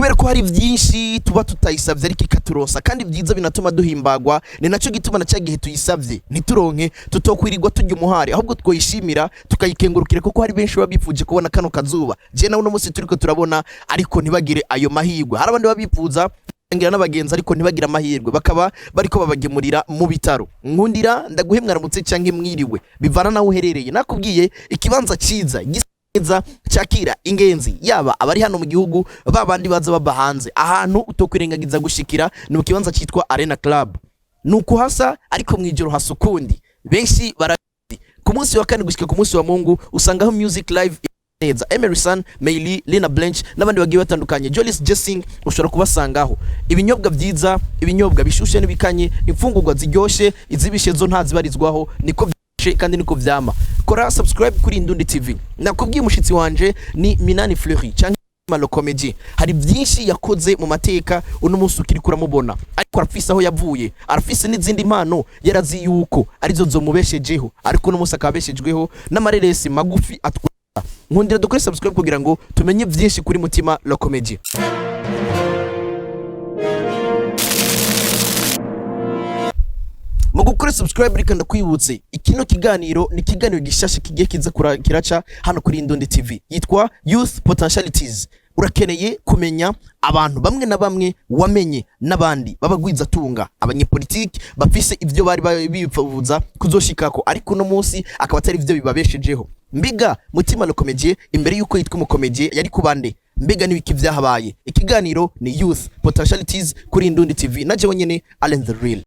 kubera ko hari byinshi tuba tutayisavye ariko ikaturonsa kandi byiza binatuma duhimbagwa ni naco gituma na cyagihe tuyisavye ntituronke tutokwirirwa turya umuhari ahubwo twoyishimira tukayikengurukire kuko hari benshi babipfuje kubona kano kazuba je nawe no musi turiko turabona ariko ntibagire ayo mahirwe hari abandi babipfuza ngira n'abagenzi ariko ntibagira amahirwe bakaba bariko babagemurira mu bitaro nkundira ndaguhe mwaramutse canke mwiriwe bivana nawe uherereye nakubwiye ikibanza ciza neza cyakira ingenzi yaba abari hano mu gihugu babandi baza baba hanze ahantu utokwirengagiza gushikira ni mu kibanza cyitwa Arena Club nuko hasa ariko mwijoro hasukundi benshi barazi ku munsi wa kane gushika ku munsi wa Mungu usangaho music live neza Emerson Meili Lena Blanche n'abandi bagiye batandukanye Jolis Jessing ushobora kubasangaho ibinyobwa byiza ibinyobwa bishushe n'ibikanye imfungurwa ziryoshe izibishe zo ntazibarizwaho niko kandi niko vyama kora subscribe kuri Indundi TV nakubwiye umushitsi wanje ni Minani Fleury cyangwa Malo Comedy hari byinshi yakoze mu mateka uno munsi ukiri kuramubona ariko arafise aho yavuye arafise n'izindi mpano yarazi yuko arizo zomubeshejeho ariko uno munsi akabeshejweho n'amareresi magufi atwa nkundira dukore subscribe kugira ngo tumenye byinshi kuri Mutima Lo Comedy Mugukore subscribe rikanda kwibutse ikino kiganiro ni kiganiro gishashe kigiye kiza kiraca hano kuri Indundi TV yitwa Youth Potentialities urakeneye kumenya abantu bamwe na bamwe wamenye nabandi babagwiza tunga abanyepolitiki bafise ivyo bari bifuza kuzoshikako ariko no munsi akaba atari ivyo bibabeshejeho mbiga Mutima Lo Comedy imbere yuko yitwa umukomedie yari kubande mbega nibiki vyahabaye ikiganiro ni Youth Potentialities kuri Indundi TV naje wenyene Allen the Real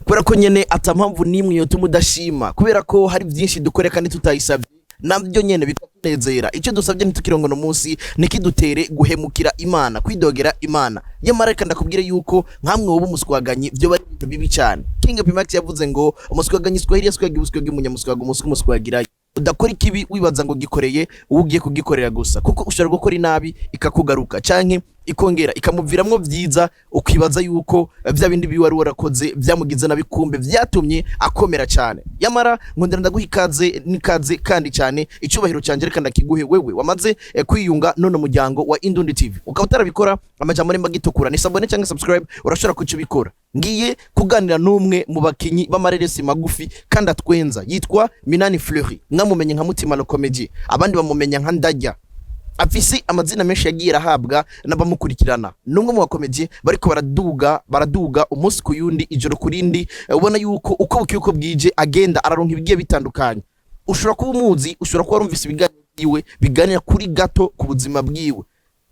kubera ko nyene atampamvu nimwe yo tumudashima kubera ko hari byinshi dukore kandi tutayisavye nabyo nyene bikatunezera icyo dusabye ntitukirongo no munsi nikidutere guhemukira Imana kwidogera Imana yamara kandi ndakubwire yuko nkamwe wobu muswaganye byo bari bibi cyane King Pimax yavuze ngo umuswaganye swahili swagi munyamuswaga umuswagira udakora ikibi wibaza ngo gikoreye ugiye kugikorera gusa kuko ushobora gukora inabi ikakugaruka canke ikongera ikamuviramwo vyiza ukibaza yuko vya bindi biwari warakoze vyamugize nabikumbe vyatumye akomera cyane yamara nkondera ndaguha ikaze kandi cyane icubahiro canje reka ndakiguhe wewe wamaze kwiyunga none umuryango wa Indundi TV ukaba utarabikora amajambo nemba gitukura ni sabone cyangwa subscribe urashobora kucubikora ngiye kuganira numwe mu bakinyi b'amareresi magufi kandi atwenza yitwa Minani Fleury mwamumenye nka Mutima Lo Comedy abandi bamumenya nka Ndajya afisi amazina menshi yagiye rahabwa n'abamukurikirana numwe mu bakomedie bariko baraduga umunsi ku yundi ijoro kurindi ubona yuko uko bukyuko bwije agenda araronka ibigiye bitandukanye ushobora kuba umuzi ushobora kuba rumvise ibiganiro biganira kuri gato ku buzima bwiwe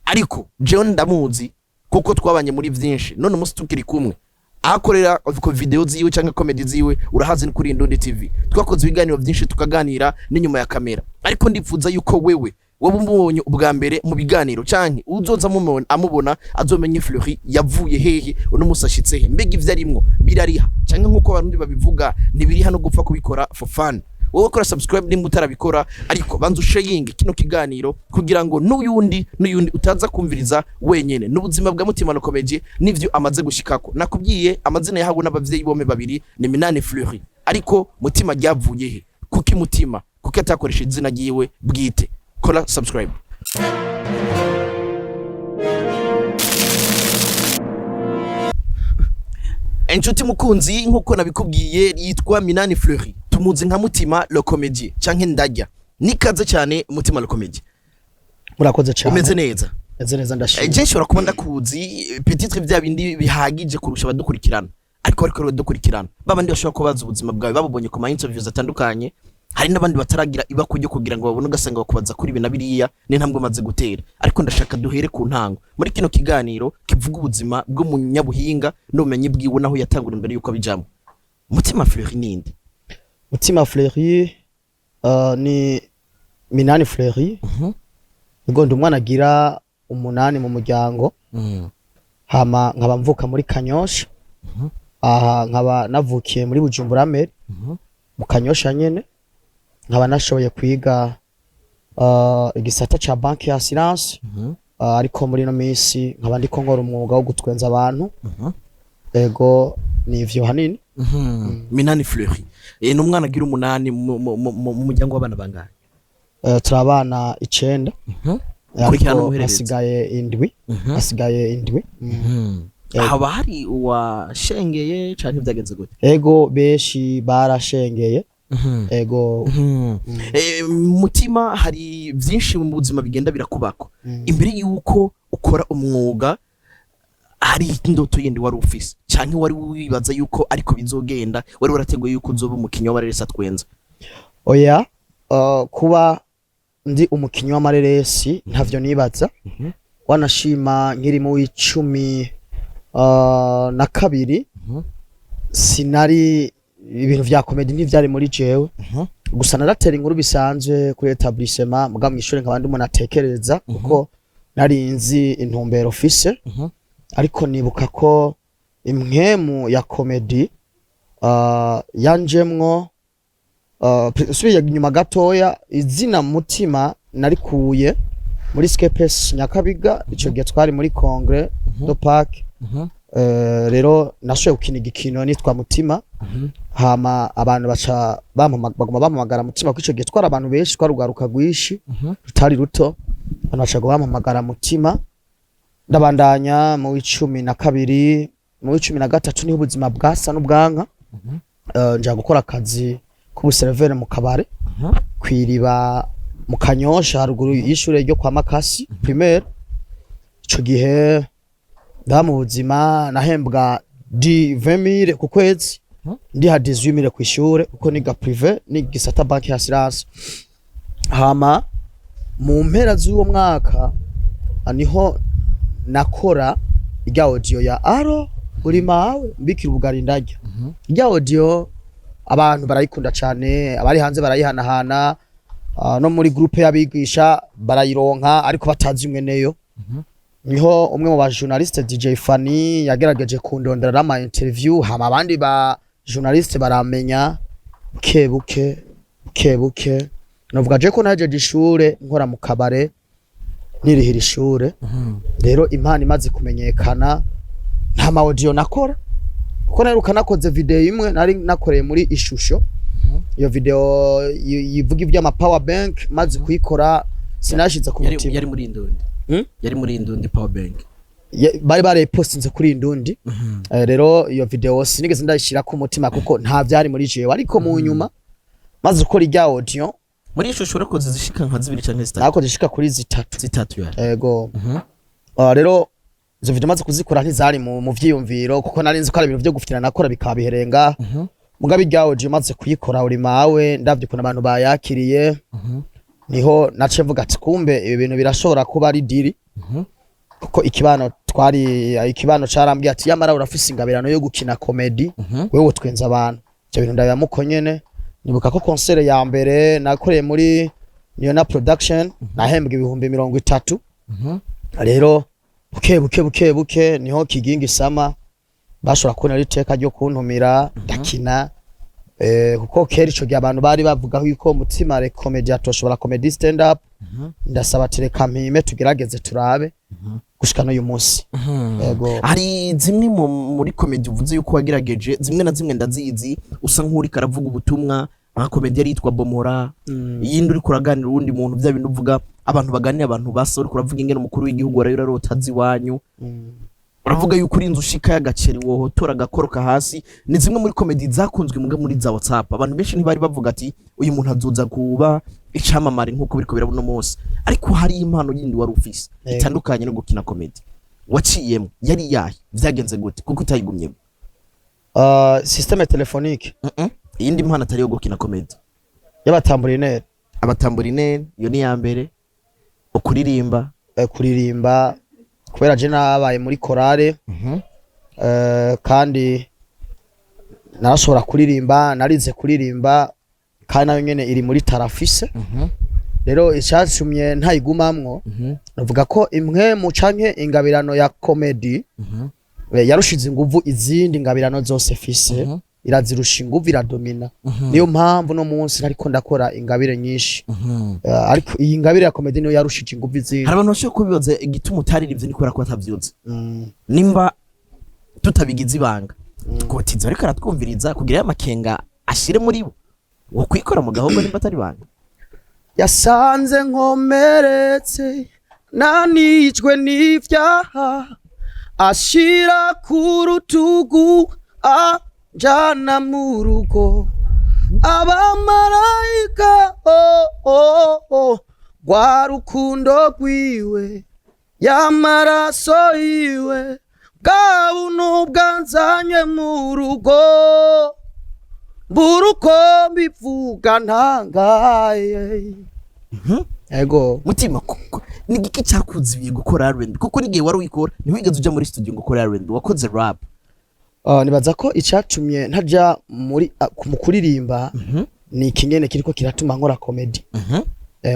ariko jewe ndamuzi kuko twabanye muri byinshi none umunsi tukiri kumwe akorera ko video ziwe cyangwa comedy ziwe urahazi ni kuri Indundi TV twakoze ibiganiro byinshi tukaganira n'inyuma ya kamera ariko ndipfuza yuko wewe wabumubonye ubwa mbere mu biganiro cyane uzoza amubona azomenye Fleury yavuye hehe uno musashitse he mbega ivyo arimwo birariha cyangwa nkuko barundi babivuga ntibiri hano gupfa kubikora for fun wowe kora subscribe nimba utarabikora ariko banza sharing kino kiganiro kugira ngo n'uyundi utaza kumviriza wenyene n'ubuzima bwa Mutima Lo Comedy nivyo amaze gushikako nakubwiye amazina yahago n'abavyeyi bome babiri ni Minani Fleury ariko Mutima ryavuye he kuki Mutima kuki atakoresha izina giwe bwite kora subscribe Enchuti mukunzi nkuko nabikubwiye yitwa Minani Fleury tumuzi nka Mutima Lo Comedy canke Ndajya nikaze cyane Mutima Lo Comedy murakoze cyane umeze neza ndashimye je nshobora kuba ndakuzi petitre bya bindi bihagije kurusha abadukurikirana ariko badukurikirana babandi bashobora kubaza ubuzima bwawe babonye ku ma interviews atandukanye hari n'abandi bataragira ibakujye kugira ngo babone ugasanga bakubaza kuri ibi nabiriya n'intambwe maze gutera ariko ndashaka duhere ku ntango muri kino kiganiro kivuga ubuzima bwo munyabuhinga n'ubumenyi bwiwe naho yatangura imbere yuko abijamo Mutima Fleury ninde Mutima Fleury ni Minani Fleury ngo ndumwana agira umunani mu muryango hama nkaba mvuka muri Kanyosha aha nkaba navukiye muri Bujumbura Meri mu Kanyosha nyene nkaba nashoboye kwiga igisata cha banki ya assurance ariko muri no minsi nkaba ndiko nkora umwuga wo gutwenza abantu ego nivyo hanini Minani Fleury ni umwana agira 8 mu muryango w'abana bangahe? Turabana 9. Kurikirana umuhererezi asigaye indwi. Haba hari uwashengeye canke vyagenze gute? Ego beshi barashengeye. Ego mutima hari vyinshi mu buzima bigenda birakubako. Imbere yuko ukora umwuga hari indoto yindi wari ufise canke wari wibaza yuko ariko bizogenda, wari warateguye yuko uzoba umukinyi w'amareresi atwenza? Oya, kuba ndi umukinyi w'amareresi ntavyo nibaza. Wanashima nkiri mu 12 sinari ibintu vya comedy ntivyari muri jewe. Gusa naratera inkuru bisanzwe kuri etablissement muga mw'ishure nk'abandi umuntu atekereza kuko nari nzi intumbero office. Ariko nibuka ko imwemu ya comedy yanjemwo subiye inyuma gatoya, izina mutima narikuye muri Skepes Nyakabiga. Ico gihe twari muri Congrès do Parc. Rero nashoye gukina igikino nitwa Mutima. Hama abantu baca baguma bampamagara Mutima, ko ico gihe twari abantu benshi, twarugaruka rwishi rutari ruto. Abantu baca bampamagara Mutima. Ndabandanya mu 12, mu 13 niho ubuzima bwasa n'ubwanka. Nja gukora akazi k'ubuservere mu kabare kwiriba mu Kanyosha haruguru y'ishure ryo kwa Makasi primaire. Ico gihe mu buzima nahembwa 20,000 ku kwezi, ndi ha 18,000 ku ishure kuko niga privé ni gisata banki assurance. Hama mu mpera z'uwo mwaka niho nakora irya audio ya Aro uri mawe mbikira ubugari ndarya. Irya audio abantu barayikunda cyane, abari hanze barayihanahana, no muri groupe y'abigisha barayironka ariko batazi imwe neyo. Niho umwe mu ba journaliste DJ Fanny yagerageje kundondera ama interview, hama abandi ba journaliste baramenya buke. Novuga je ko naje ishure nkora mu kabare nirihira ishure. Rero impano imaze kumenyekana nta ma audio nakora, kuko naruka nakoze video imwe nari nakoreye muri Ishusho. Iyo video yivuga iby'ama power bank maze kuyikora sinashize ku mutima. Yari muri Indundi. Yari muri Indundi power bank. Bari barepostinze kuri Indundi. Rero iyo video sinigeze ndayishira ku mutima kuko nta byari muri jewe, ariko mu nyuma maze ukora irya audio muri Ishusho urakoze zishika nka 2 cyangwa 3. Nakoze zishika kuri 3 yari. Ego. Rero izo video maze kuzikora ntizari mu vyiyumviro kuko nari nzi ko ari ibintu byo gufitira nakora bikabiherenga. Mugabe irya audio maze kuyikora uri mawe ndavye kuna abantu bayakiriye. Niho nace mvuga ati kumbe ibi bintu birashobora kuba ari diri. Kuko ikibano carambwiye ati yamara urafise ingabirano yo gukina comedy, wewe twenza abantu. Cyo bintu ndayamuko nyene. Nibuka ko concert ya mbere nakoreye muri Niona Production nahembwe 30,000. Rero buke niho Kigingi Sama bashobora kubona riteka ryo kuntumira ndakina. Kuko kera ico gihe abantu bari bavuga yuko Mutima re comedy atoshobora comedy stand up. Ndasaba tereka mpime tugerageze turabe gushika no uyu munsi. Yego. Hari zimwe muri comedy uvuze yuko wagerageje, zimwe na zimwe ndazizi usa nk'uri karavuga ubutumwa. Nka comedy yari yitwa Bomora. Yindi uri kuraganira urundi muntu bya bintu uvuga abantu baganira, abantu basa uri kuravuga ingene umukuru w'igihugu rero utazi wanyu. Uravuga yuko uri inzu shika y'agaceri wohotora gakoroka hasi. Ni zimwe muri comedy zakunzwe muri za WhatsApp. Abantu benshi ntibari bavuga ati uyu muntu azoza kuba icamamare nkuko biriko birabona umunsi. Ariko hari impano yindi wari ufise itandukanye no gukina comedy. Waciyemo yari yahe, vyagenze gute kuko utayigumyemo? Système téléphonique. Yindi impano atari yo gukina comedy. Y'abatamburinere. Abatamburinere yo ni ya mbere. Ukuririmba. Kuririmba kubera je nabaye muri chorale. Kandi narashobora kuririmba, narize kuririmba kandi nayo nyene iri muri tarafise. Rero icyacumye ntayigumamwo. Navuga ko imwe mu canke ingabirano ya comedy yarushize inguvu izindi ngabirano zose fise. Irazirusha inguvu, iradomina. Niyo mpamvu no munsi ariko ndakora ingabire nyinshi. Ariko iyi ngabire ya comedy niyo yarushije inguvu izindi. Hari abantu bashobora kubibaza igituma utaririmbye ni kubera ko atavyuze. Nimba tutabigize ibanga kotizo ariko aratwumviriza kugira amakenga ashire muri bo wo kwikora mu gahogo nimba atari bande yasanze nkomeretse nanijwe n'ivyaha ashira ku rutugu anjana mu rugo abamarayika rwa rukundo rwiwe y'amaraso yiwe bwa buntu bwanzanye mu rugo mbura uko mbivuga ntangaye. Ego mutima ni igiki cyakuzibiye gukora R&B kuko nigihe wari wikora ntiwigeze uja muri studio ngo ukore R&B wakoze rap. Nibaza ko icyatumye ntaja muri mu kuririmba ni ikinyene kiriko kiratuma nkora comedy.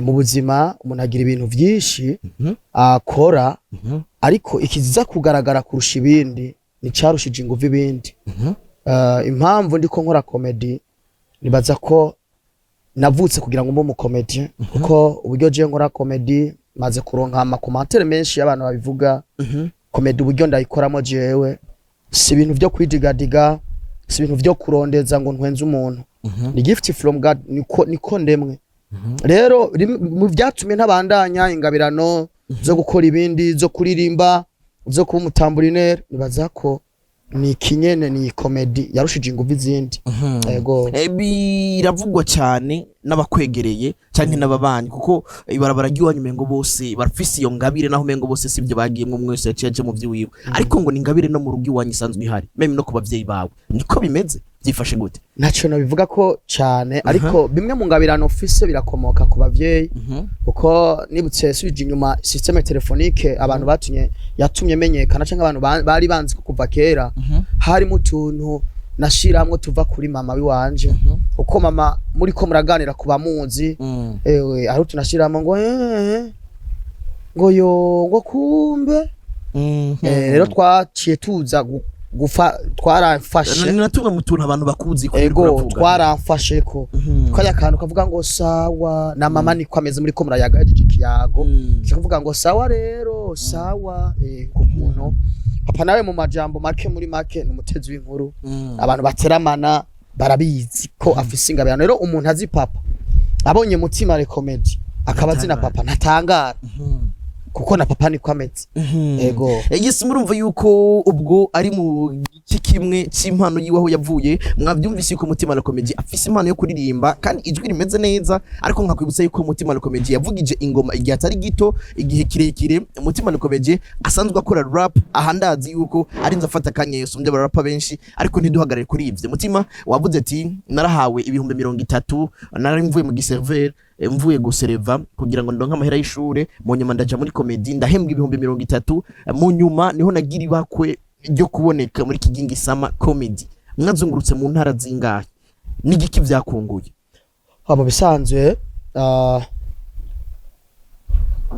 Mu buzima umuntu agira ibintu byinshi akora ariko ikiziza kugaragara kurusha ibindi ni carushije inguvu ibindi. Impamvu ndiko nkora comedy nibaza ko navutse kugira ngo mbe mu comedy kuko uburyo je nkora comedy maze kuronka amakomantere menshi y'abantu babivuga. Comedy uburyo ndayikoramo jewe si ibintu byo kwidigadiga, si ibintu byo kurondeza ngo ntwenze umuntu. Ni gift from God, niko ndemwe. Rero mu byatumye ntabandanya ingabirano zo gukora ibindi, zo kuririmba, zo kuba umutamburinere, nibaza ko ni kinyene ni comedy yarushije inguvu izindi. Yego biravugwa cyane n'abakwegereye cyane n'ababanyi kuko ibarabara ry'iwanyu mengo bose barafise iyo ngabire naho mengo bose sivyo bagiyemwe mwese yaciye mu vy'iwiwe ariko ngo ni ingabire no mu rugo iwanyu isanzwe ihari meme no ku bavyeyi bawe niko bimeze byifashe gute? Naco nabivuga ko cyane ariko bimwe mu ngabirano office birakomoka ku bavyeyi kuko nibutse suje inyuma systeme telefonique abantu yatumye menyekana cyangwa abantu bari banzi kuva kera hari mu tuntu nashiramwe tuva kuri mama wiwanje uko mama muri ko muraganira kuba muzi ari tunashiramo ngo ngo kumbe rero twaciye tuza twarafashe natumwe mu tuntu abantu bakuzi ko ego twarafashe ko twaya kantu kavuga ngo sawa na mama niko ameze muri ko murayagaje ikiyago cyavuga ngo sawa rero sawa ku muntu papa nawe mu majambo make muri make numutezi w'inkuru abantu bateramana barabizi ko afise ingabirano. Rero umuntu azi papa abonye mutima re comedy akabazi na papa ntatangara kuko na papa niko ameze. Ego yagise murumva yuko ubwo ari mu gice kimwe cy'impano yiwaho yavuye mwabyumvise yuko mutima re comedy afise impano yo kuririmba kandi ijwi rimeze neza ariko nkakwibutsa yuko mutima re comedy yavugije ingoma igihe atari gito igihe kirekire. Mutima re comedy asanzwe akora rap ahandazi yuko ari nzafata kanye yosumbye barapa benshi ariko ntiduhagarare kuri ivyo. Mutima wavuze ati narahawe ibihumbi 30 nari mvuye mu giserver mvuye gusereva kugira ngo ndonka amahera y'ishure mu nyuma ndaja muri comedy ndahembwa ibihumbi 30 mu nyuma niho nagira ibakwe ryo kuboneka muri Kigingi Sama Comedy. Mwazungurutse mu ntara zingahe n'igiki vyakunguye? Abo bisanzwe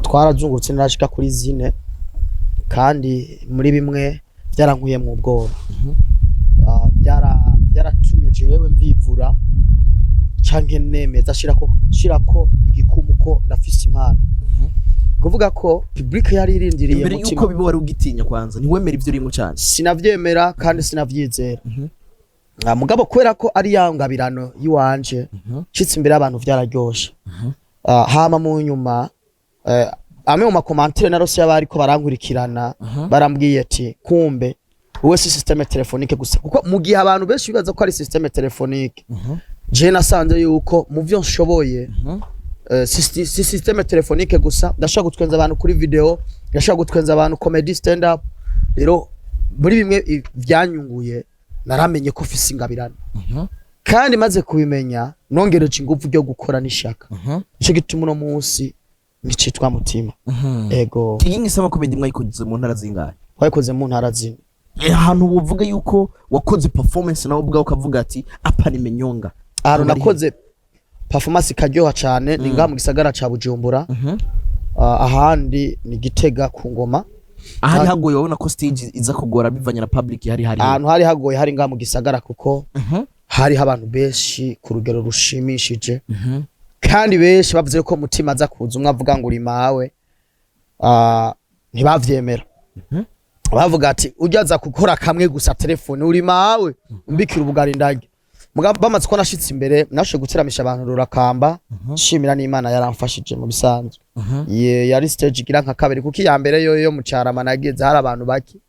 twarazungurutse narashika kuri zine kandi muri bimwe byarankuye mu bwoba. Byaratumye jewe mvivura canke nemeza shirako igikumuko ndafise impano. Kuvuga ko public yari irindiriye mutima. Mbere yuko bibo wari ugitinya kwanza ntiwemera ivyo urimo cyane. Sinavyemera kandi sinavyizera. Mugabo kwera ko ari yangabirano yiwanje citse imbere abantu vyararyoshe. Hama mu nyuma amwe mu makomantere narose yabari ko barankurikirana barambwiye ati kumbe wowe si systeme telefonique gusa kuko mu gihe abantu benshi bibaza ko ari systeme telefonique je nasanze yuko mu byo nshoboye systeme telefonique gusa ndashaka gutwenza abantu kuri video ndashaka gutwenza abantu comedy stand up. Rero muri bimwe vyanyunguye naramenye ko fisi ingabirano kandi maze kubimenya nongereje ingufu byo gukora nishaka ico gituma uno munsi nicitwa mutima. Ego Kigingi Sama Comedy mwayikoze mu ntara zingahe? Wayikoze mu ntara zine. Ahantu uvuga yuko wakoze performance nawe ubwawe ukavuga ati apa ni menyonga. Nakoze performance karyoha cyane ni ngaha mu gisagara ca Bujumbura. Ahandi ni Gitega ku Ngoma. Ahari hagoye wabona ko stage iza kugora bivanye na public hari ahantu hari hagoye hari ngaha mu gisagara kuko hari abantu benshi ku rugero rushimishije kandi benshi bavuze ko mutima aza kuza umwe avuga ngo uri mawe ntibavyemera. bavuga ati ujyaza gukora kamwe gusa telefone uri mawe umbikira ubugari ndage mugabo bamaze ko nashitse imbere nashe guteramisha abantu rurakamba shimira n'Imana yaramfashije mu bisanzwe yari stage igira nka kabiri kuko iya mbere yo mu Carama nageze hari abantu baki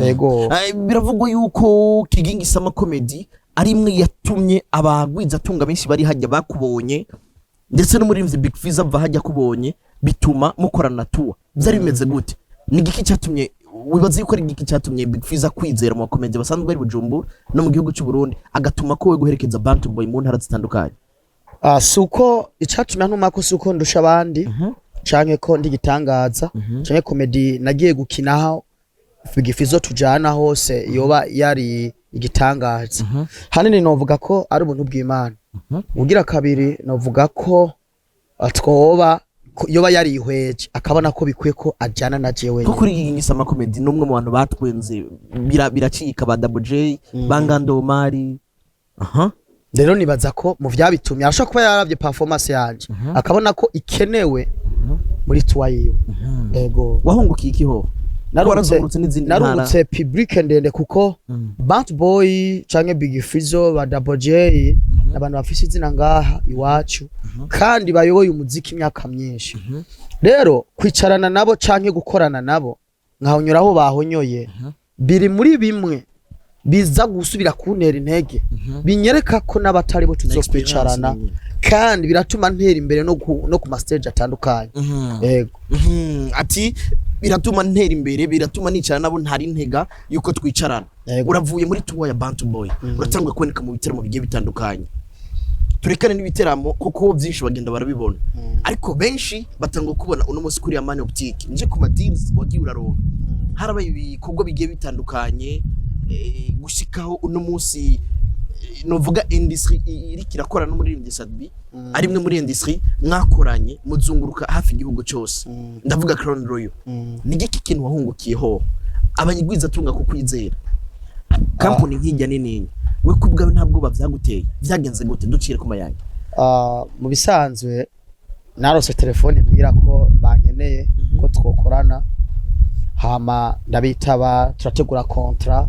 yego biravugwa yuko Kigingi Sama Comedy ari imwe yatumye abagwiza tunga benshi bari hajya bakubonye ndetse no muri Big Fizzo ava hajya kubonye bituma mukorana tour byari bimeze gute ni giki cyatumye wibaza yuko ari giki cyatumye Big Fizzo kwizera mu comedy basanzwe bari Bujumbura no mu gihugu cy'u Burundi agatuma ko we guherekeza Bantu Boy mu ntara zitandukanye suko icatumye ntumako suko ndusha abandi canke ko ndigitangaza canke comedy nagiye gukinaho Big Fizzo tujana hose yoba yari igitangaza hanini novuga ko ari ubuntu bw'Imana ugira kabiri novuga ko atwoba yoba yari ihweje akabona ko bikwiye ko ajana na jewe ko kuri Kigingi Sama Comedy numwe mu bantu batwenze biracika ba Double J Bangando Omari rero nibaza ko mu vyabitumye ashaka kuba yaravye performance yanje akabona ko ikenewe muri tour yiwe yego wahungukiye iki ho narungutse public ndende kuko Bantu Boy canke Big Fizzo ba Double J abantu bafise izina ngaha iwacu kandi bayoboye umuziki imyaka myinshi rero kwicarana nabo canke gukorana nabo nkahonyuraho bahonyoye biri muri bimwe biza gusubira kuntera intege binyereka ko n'abatari bo tuzokwicarana kandi biratuma ntera imbere no ku ma stage atandukanye yego ati biratuma ntera imbere biratuma nicara nabo ntari intega yuko twicarana uravuye muri tour ya Bantu Boy uratangwa kuboneka mu biteramo bigiye bitandukanye turekane n'ibiteramo kuko byinshi bagenda barabibona ariko benshi batangwa kubona uno munsi kuri Amani Optique nje ku madils wagiye uraronka harabaye ibikorwa bigiye bitandukanye gushikaho uno munsi novuga industry iri kirakora no muri Sadbi ari mwe muri industry mwakoranye muzunguruka hafi igihugu cyose ndavuga Crown Royal ni giki kintu wahungukiyeho abanyigwiza tunga kukwizera company nkijya nini we kubwawe ntabwo bavyaguteye byagenze gute ducire ku mayange mu bisanzwe narose telefone mbwira ko bankeneye ko twokorana hama ndabitaba turategura contrat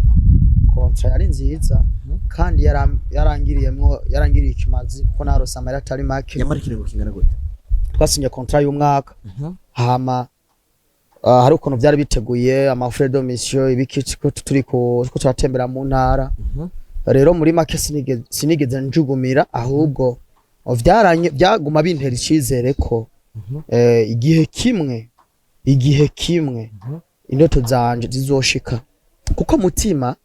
yari nziza kandi yarangiriye ikimazi ko narose amara atari make yamarikire ngo kingana gute twasinye contrat y'umwaka hama hari ukuntu byari biteguye amafrais de mission ibiki ko turiko turatembera mu ntara rero muri make sinigeze njugumira ahubwo byaguma bintera icizere ko igihe kimwe indoto zanje zizoshika kuko mutima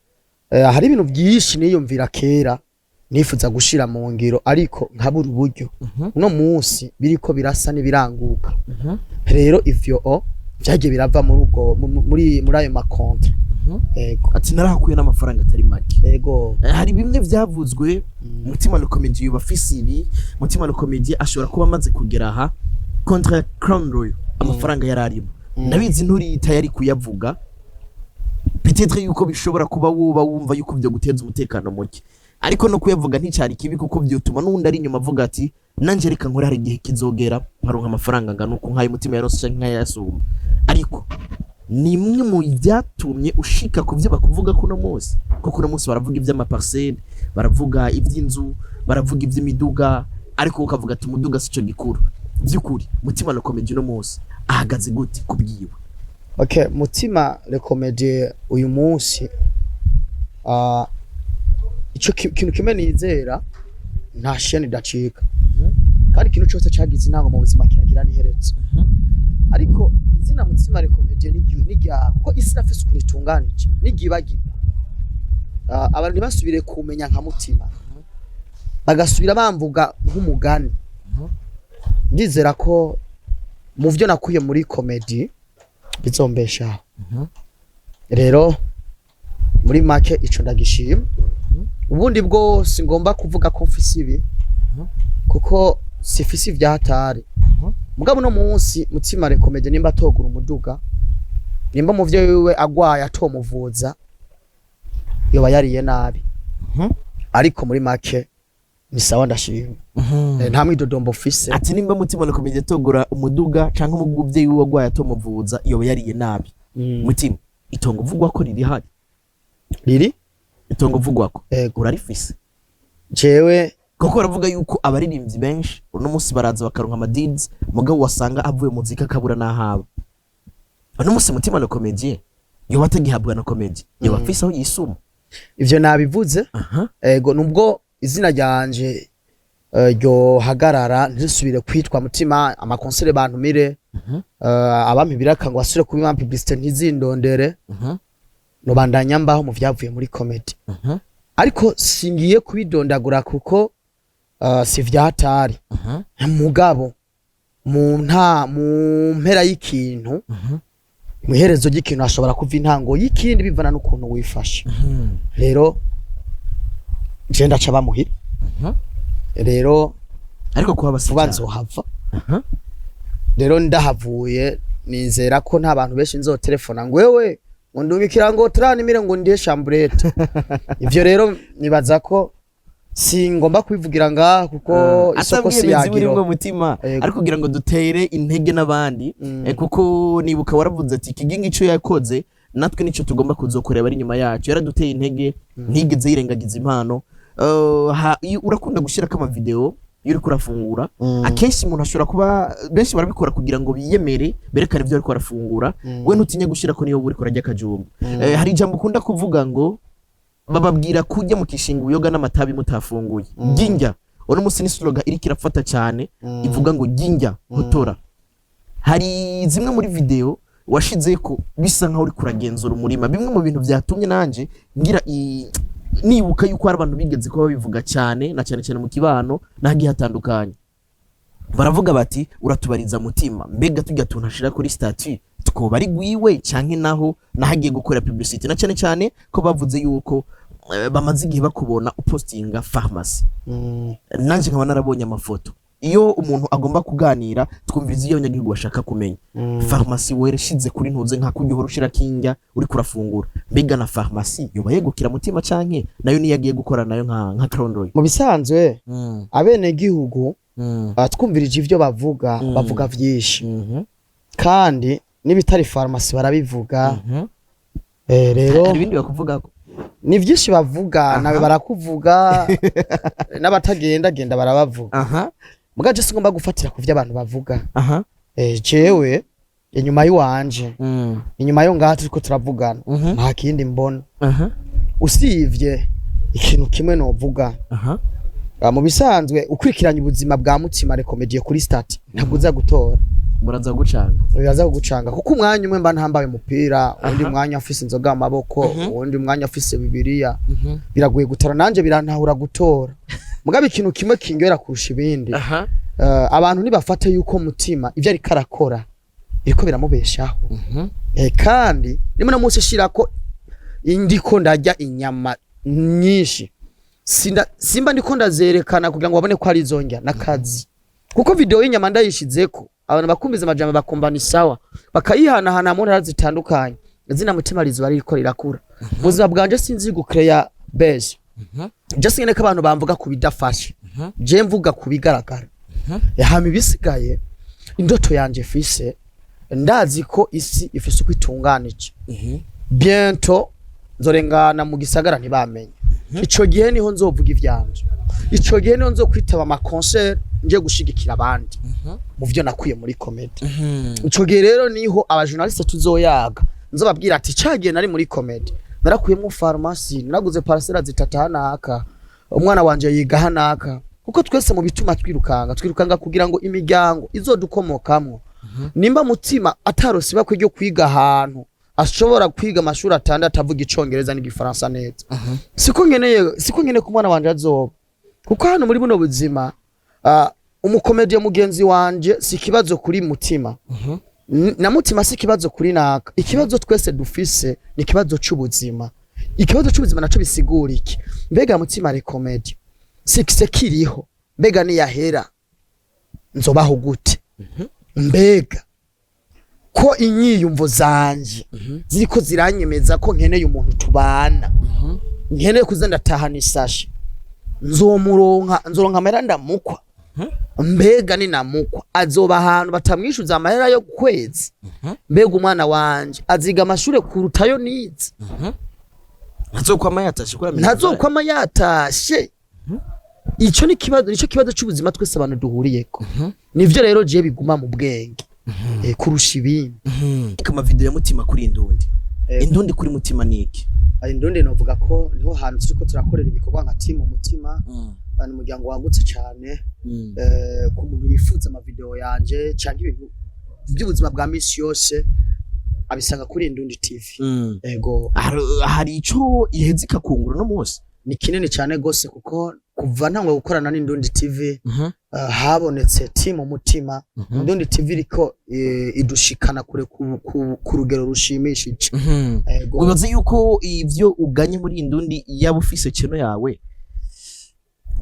hari ibintu byinshi niyumvira kera nifuza gushira mu ngiro ariko nkabura uburyo uno munsi biriko birasa nibiranguka rero ivyo byagiye birava muri ayo makontra yego ati narahakuye n'amafaranga atari make yego hari bimwe byavuzwe Mutima no Comedy yubafisi ibi Mutima no Comedy ashobora kuba amaze kugera aha kontra Crown Royal amafaranga yararimo ndabizi nturi tayari kuyavuga peut-être yuko bishobora kuba woba wumva yuko byo guteza umutekano muke ariko no kuyavuga nticyari kibi kuko byutuma nundi ari nyuma avuga ati nanje reka nkore hari igihe kizogera nkaronka amafaranga ngano uko nkaye Mutima yarose nkayasuma ariko ni imwe mu byatumye ushika ku byo bakuvuga kuno munsi kuko uno munsi baravuga iby'amaparcelle baravuga iby'inzu baravuga iby'imiduga ariko ukavuga ati umuduga sico gikuru byukuri Mutima no Comedy no munsi ahagaze gute kubwiwe okay Mutima le Comedy uyu munsi ico kintu kimenizera nta sheni dacika kandi ikintu cyose cyagize intango mu buzima kiragira niheretse ariko izina Mutima le Comedy n'igihe ko isi rafise ukuritunganije nigibagirwa abantu basubire kumenya nka Mutima bagasubira bamvuga nk'umugani ndizera ko mu byo nakuye muri comedy bizombesha rero muri make ico ndagishima ubundi bwose ngomba kuvuga ko mfise ibi kuko sifise ivyatari mugabo no munsi Mutima le Comedy nimba atogura umuduga nimba mu vyo wiwe agwaye atomuvuza yoba yariye nabi ariko muri make ni sawa ndashima nta mwidodombo ufise ati nimba Mutima no Comedy atogura umuduga canke umuguvye wiwe agwaye atomuvuza yoba yariye nabi Mutima itongo uvugwa ko riri hari riri itongo uvugwa ko Ego. urarifise jewe kuko baravuga yuko abaririmbyi benshi uno munsi baraza bakaronka amadeals mugabo wasanga avuye mu muzika kabura n'ahaba uno munsi Mutima na Comedy yoba atagihabwa na Comedy yoba afise aho yisuma ivyo nabivuze ego nubwo izina ryanje ryo hagarara ntisubire kwitwa Mutima amakonsere bantumire abampi biraka ngo basure kuba publicité ntizindondere no bandanya mbaho mu vyavuye muri Comedy ariko singiye kubidondagura kuko si vyatari mugabo mu mpera y'ikintu muherezo ry'ikintu ashobora kuva intango y'ikindi bivana n'ukuntu wifashe rero je ndaca bamuhira rero ariko kuba babanzo hava rero ndahavuye nizera ko nta bantu benshi nzo telefona ngo wewe ngo ndumikira ngo turanimire ngo ndiye chambrette ivyo rero nibaza ko singomba kwivugira ngaha kuko isoko si yagiro Mutima ariko kugira ngo dutere intege n'abandi kuko nibuka waravuze ati kigingi ico yakoze natwe nico tugomba kuzokorera ari nyuma yacu yaraduteye intege ntigeze yirengagiza impano urakunda gushira kama video yuri kurafungura akenshi umuntu ashobora kuba benshi barabikora kugira ngo biyemere berekane ivyo ariko arafungura we ntutinye gushira ko niyo uri kurajya kajumba hari ijambo ukunda kuvuga ngo bababwira kujya mu kishinga uyoga n'amatabi mutafunguye ginja ono musi ni slogan iri kirafata cyane ivuga ngo ginja hotora hari zimwe muri video washize ko bisa nkaho uri kuragenzura umurima bimwe mu bintu byatumye nanje ngira nibuka yuko hari abantu bigeze ko babivuga cyane na cyane cyane mu kibano nagiye hatandukanye baravuga bati uratubariza Mutima mbega tujya tunashira kuri statut twoba ari gwiwe canke naho nahagiye gukora publicity na cyane cyane ko bavuze yuko bamaze igihe bakubona upostinga pharmacy nanje nkaba narabonye amafoto iyo umuntu agomba kuganira twumviza iyo nyagihugu bashaka kumenya pharmacy wereshize kuri ntuze nka kujya urushira kinjya uri kurafungura mbega na pharmacy yoba yegukira Mutima canke nayo ni yagiye gukora nayo nka Crown Royal mu bisanzwe abene gihugu twumvirije ivyo bavuga vyinshi kandi n'ibitari pharmacy barabivuga rero ibindi bakuvuga ko ni vyinshi bavuga nabe barakuvuga n'abatagenda barabavuga mugaje singomba gufatira ku vy'abantu bavuga jewe inyuma yiwanje inyuma yo ngaha turiko turavugana nta kindi mbona usivye ikintu kimwe novuga mu bisanzwe ukurikiranye ubuzima bwa Mutima Comedy kuri stat ntabwo uza gutora muraza gucanga uraza gucanga kuko umwanya umwe mba ntambaye umupira undi mwanya afise inzoga mu maboko undi mwanya afise bibiliya biragoye gutora nanje birantahura gutora mugabe ikintu kimwe kingera kurusha ibindi abantu nibafate yuko Mutima ivyo ari karakora iriko biramubeshaho kandi nimwe no munsi shirako indiko ndarya inyama nyinshi simba ndiko ndazerekana kugira ngo babone ko ari zonjya nakazi kuko video y'inyama ndayishizeko abantu bakumbiza amajambo bakumbana isawa bakayihanahana mu ntara zitandukanye izina Mutima rizo ari riko rirakura buzima bwanje sinzi gucreate base just ngene ko abantu bamvuga ku bidafashe je mvuga ku bigaragara yahama ibisigaye indoto yanje fise ndazi ko isi ifise uko itunganije bientôt nzorengana mu gisagara ntibamenye ico gihe niho nzovuga ivyanje ico gihe niho nzokwitaba ama concert nje gushigikira abandi mu vyo nakwiye muri comedy ico gihe rero niho aba journaliste tuzoyaga nzobabwira ati cagiye nari muri comedy narakuyemo pharmacy naguze parcela zitata hanaka umwana wanje yiga hanaka kuko twese mu bituma twirukanga kugira ngo imiryango izodukomokamwo nimba Mutima atarosiba ko ryo kwiga ahantu ashobora kwiga amashuri atandatu avuga icongereza n'igifaransa neza siko nkeneye ku mwana wanje azoba kuko hano muri buno buzima umukomediye mugenzi wanje si kibazo kuri Mutima na Mutima si kibazo kuri naka ikibazo twese dufise ni kibazo c'ubuzima ikibazo c'ubuzima naco bisigura iki mbega Mutima Comedy sikise kiriho mbega ni yahera nzobaho gute mbega ko inyiyumvo zanje ziriko ziranyemeza ko nkeneye umuntu tubana nkeneye kuza ndatahana isashi nzoronka amera ndamukwa mbega ninamukwa azoba ahantu batamwishuza amahera yo kwezi mbega umwana wanje aziga amashure kurutayo nize ntazokwama yatashe kuri ntazokwama yatashe ico ni kibazo nico kibazo c'ubuzima twese abantu duhuriyeko nivyo rero je biguma mu bwenge kurusha ibindi kama video ya mutima kuri indundi indundi kuri mutima niki indundi novuga ko niho hantu turiko turakorera ibikorwa nka team umutima bani umuryango wagutse cyane ku muntu yifuza ama video yanje cyangwa ibintu by'ubuzima bwa misi yose abisanga kuri Indundi TV. Ego hari ico ihezika kungura no munsi ni kinini cyane gose kuko kuva ntangwe gukorana n'Indundi TV habonetse team umutima Indundi TV riko idushikana kure ku rugero rushimishije. Ego ubaze yuko ivyo uganye muri Indundi yaba ufise ceno yawe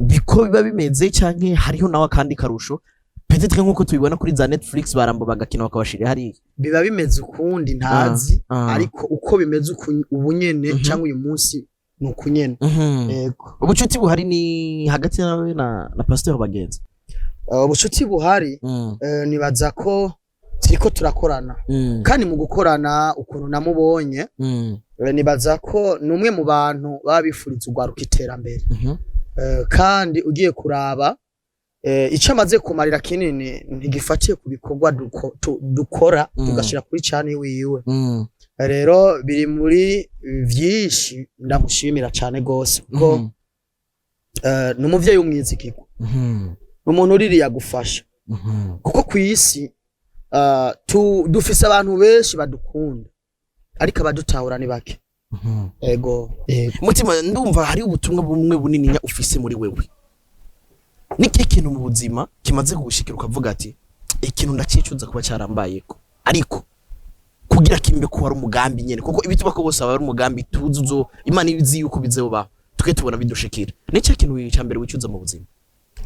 biko biba bimeze canke hariho nawe kandi karusho peut-être nkuko tubibona kuri za Netflix barambo bagakina bakabashira hari biba bimeze ukundi ntazi ariko uko bimeze ubunyene cyangwa uyu munsi nukunyene. Yego ubucuti buhari ni hagati nawe na Pasteur Bagenzi ubucuti buhari nibaza ko turiko turakorana kandi mu gukorana ukuntu namubonye nibaza ko numwe mu bantu babifuriza ugwaruka iterambere kandi ugiye kuraba ico amaze kumarira kinini ntigifatiye ku bikorwa dukora tugashira kuri cyane wiwe rero biri muri vyinshi ndamushimira cyane gose kuko numuvyeyi umwizikiko umuntu uriri yagufasha kuko kwisi dufise abantu benshi badukunda ariko abadutahura ni bake. Ego mutima ndumva hari ubutumwa bumwe bunini nya ufise muri wewe niki kintu mu buzima kimaze kugushikira ukavuga ati ikintu ndacicuza kuba cyarambayeko ariko kugira kimbe ko wari umugambi nyene kuko ibituba ko bose aba ari umugambi tuzuzo Imana ibizi yuko bizoba tuke tubona bidushikira niki kintu cyambere wicuza mu buzima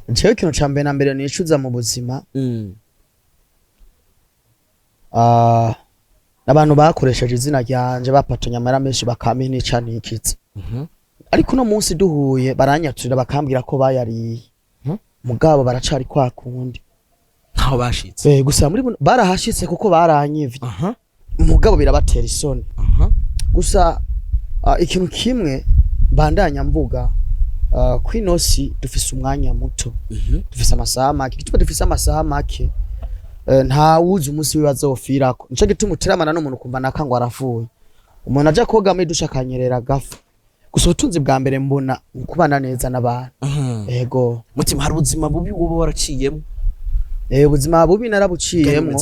ncewe kintu cyambere na mbere nicuza mu buzima abantu bakoresheje izina ryanje bapatanya amara menshi bakamenya nicane ikitse ariko no munsi duhuye baranyaturira bakambwira ko bayariye mugabo baracari kwa kundi ntaho bashitse gusa muri barahashitse kuko baranyivye mugabo birabatera isoni gusa ikintu kimwe bandanya mvuga kwinosi dufise umwanya muto dufise amasaha make gituma dufise amasaha make nta wuzi umunsi wibazofirako nico gituma uteramana n'umuntu kumva nakangwa arafuye umuntu aje koga muri dusha kanyerera gafu gusa ubutunzi bwa mbere mbona ukubana neza n'abantu. Ego mutima hari ubuzima bubi wowe waraciyemo ubuzima bubi narabuciyemo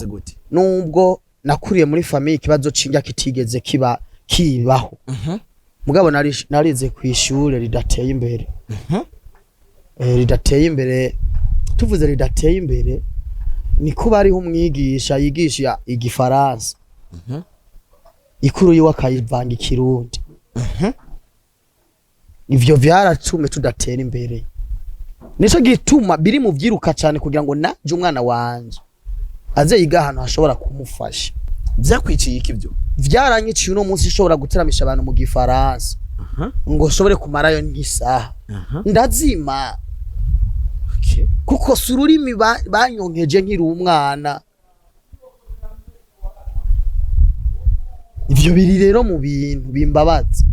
nubwo nakuriye muri famille kibazo cinga kitigeze kibaho mugabo narize kwishure ridateye imbere ridateye imbere tuvuze ridateye imbere ni kuba ariho umwigisha yigisha igifaransa ikuru yiwe akayivanga ikirundi ivyo vyaratume tudatera imbere nico gituma biri mu vyiruka cyane kugira ngo naje umwana wanje aze yiga ahantu hashobora kumufasha. Vyakwiciye ikivyo vyaranyiciye uno munsi ishobora guteramisha abantu mu gifaransa ngo shobore kumarayo nk'isaha ndazima kuko sururimi banyonkeje nkiri umwana. Ivyo biri rero mu bintu bimbabaza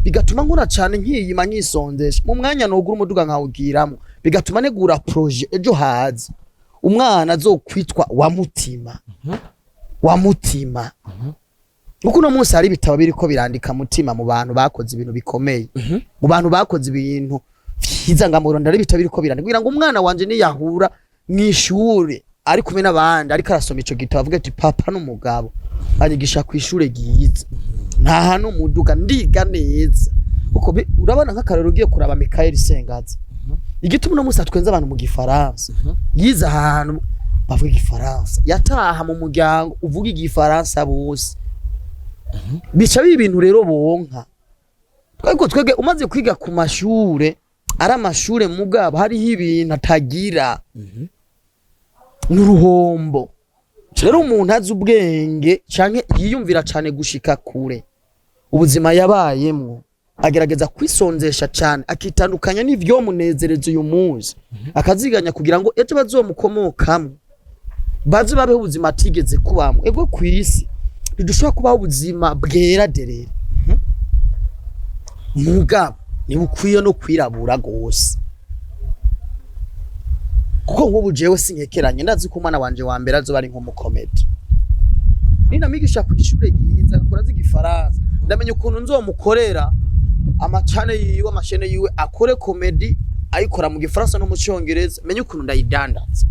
bigatuma nkora cyane nkiyima nkisondesha mu mwanya nogura umuduga nkawugiramo bigatuma negura projet ejo haza umwana azokwitwa wa mutima uko no munsi hari bitabo biriko birandika mutima mu bantu bakoze ibintu bikomeye mu bantu bakoze ibintu vyiza ngamurondera ibitabo biriko birandika kugira ngo umwana wanje ni yahura mwishure ari kumwe n'abandi ariko arasoma ico gitabo avuga ati papa n'umugabo anyigisha ku ishure giyiza nta hano muduga ndiga neza uko urabona nk'akarero ugiye kuraba Michael Sengaza igituma no musa twenza abantu mu gifaransa yiza ahantu bavuga igifaransa yataha mu muryango uvuga igifaransa bose bica ibintu rero bonka twege umaze kwiga ku mashure ari amashure mugabo hariho ibintu atagira n'uruhombo rero umuntu azi ubwenge canke yiyumvira cane gushika kure ubuzima yabayemwo agerageza kwisonzesha cyane akitandukanya n'ivyo munezereza uyu munsi akaziganya kugira ngo ejo bazomukomokamo baze babeho ubuzima atigeze kubamo ego kwisi ntidushobora kubaho ubuzima bwera derere mugabo ntibukwiye no kwirabura gose kuko nk'ubu jewe sinkekeranye ndazi ko umwana wanje wa mbere azoba ari nk'umukomedi ninamigisha ku ishure ryiza akora z'igifaransa ndamenye ukuntu nzomukorera amachane yiwe amashene yiwe akore komedi ayikora mu gifaransa no mu cyongereza menye ukuntu ndayidandaza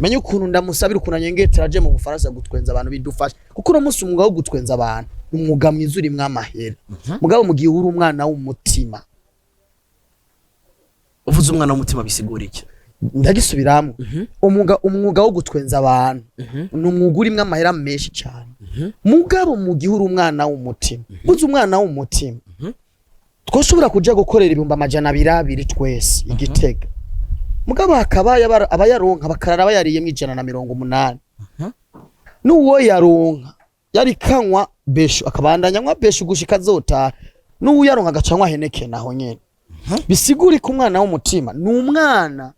menye ukuntu ndamusabira ukuntu anyengetera aje mu Bufaransa gutwenza abantu bidufasha kuko no musi umwuga wo gutwenza abantu umwuga mwiza uri mwamahera mugabo mu gihe uri umwana w'umutima uvuze umwana w'umutima bisigura iki ndagisubiramo umwuga wo gutwenza abantu ni umwuga uri mwamahera menshi cyane mugabo mu gihe uri umwana w'umutima uzi umwana w'umutima twoshobora kuja gukorera ibihumbi 200 twese igitega mugabo hakaba abayaronka bakarara bayariye mu 180 nuwo yaronka yari kanwa besho akabandanya nywa besho gushika zota nuwo yaronka agacanywa heneke naho nyene bisiguri ku mwana w'umutima ni umwana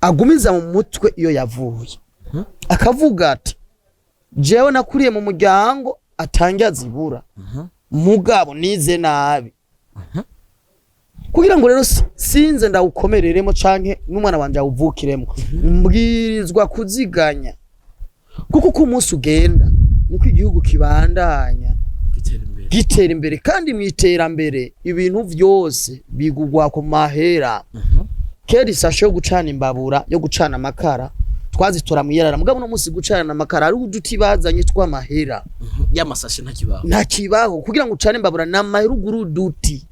agumiza mu mutwe iyo yavuye akavuga ati jewe nakuriye mu muryango atangiye zibura mugabo nize nabi kugira ngo rero sinze ndawukomereremo canke n'umwana wanje awuvukiremo mbwirizwa kuziganya kuko ku munsi ugenda niko igihugu kibandanya gitera imbere kandi mwiterambere ibintu vyose bigugwa ku mahera kera isashe yo gucana imbabura yo gucana amakara twazitora mwiyarara mugabo no munsi gucana amakara ari uduti bazanye tw'amahera y'amasashe ntakibaho kugira ngo ucane imbabura n'amahera uguru duti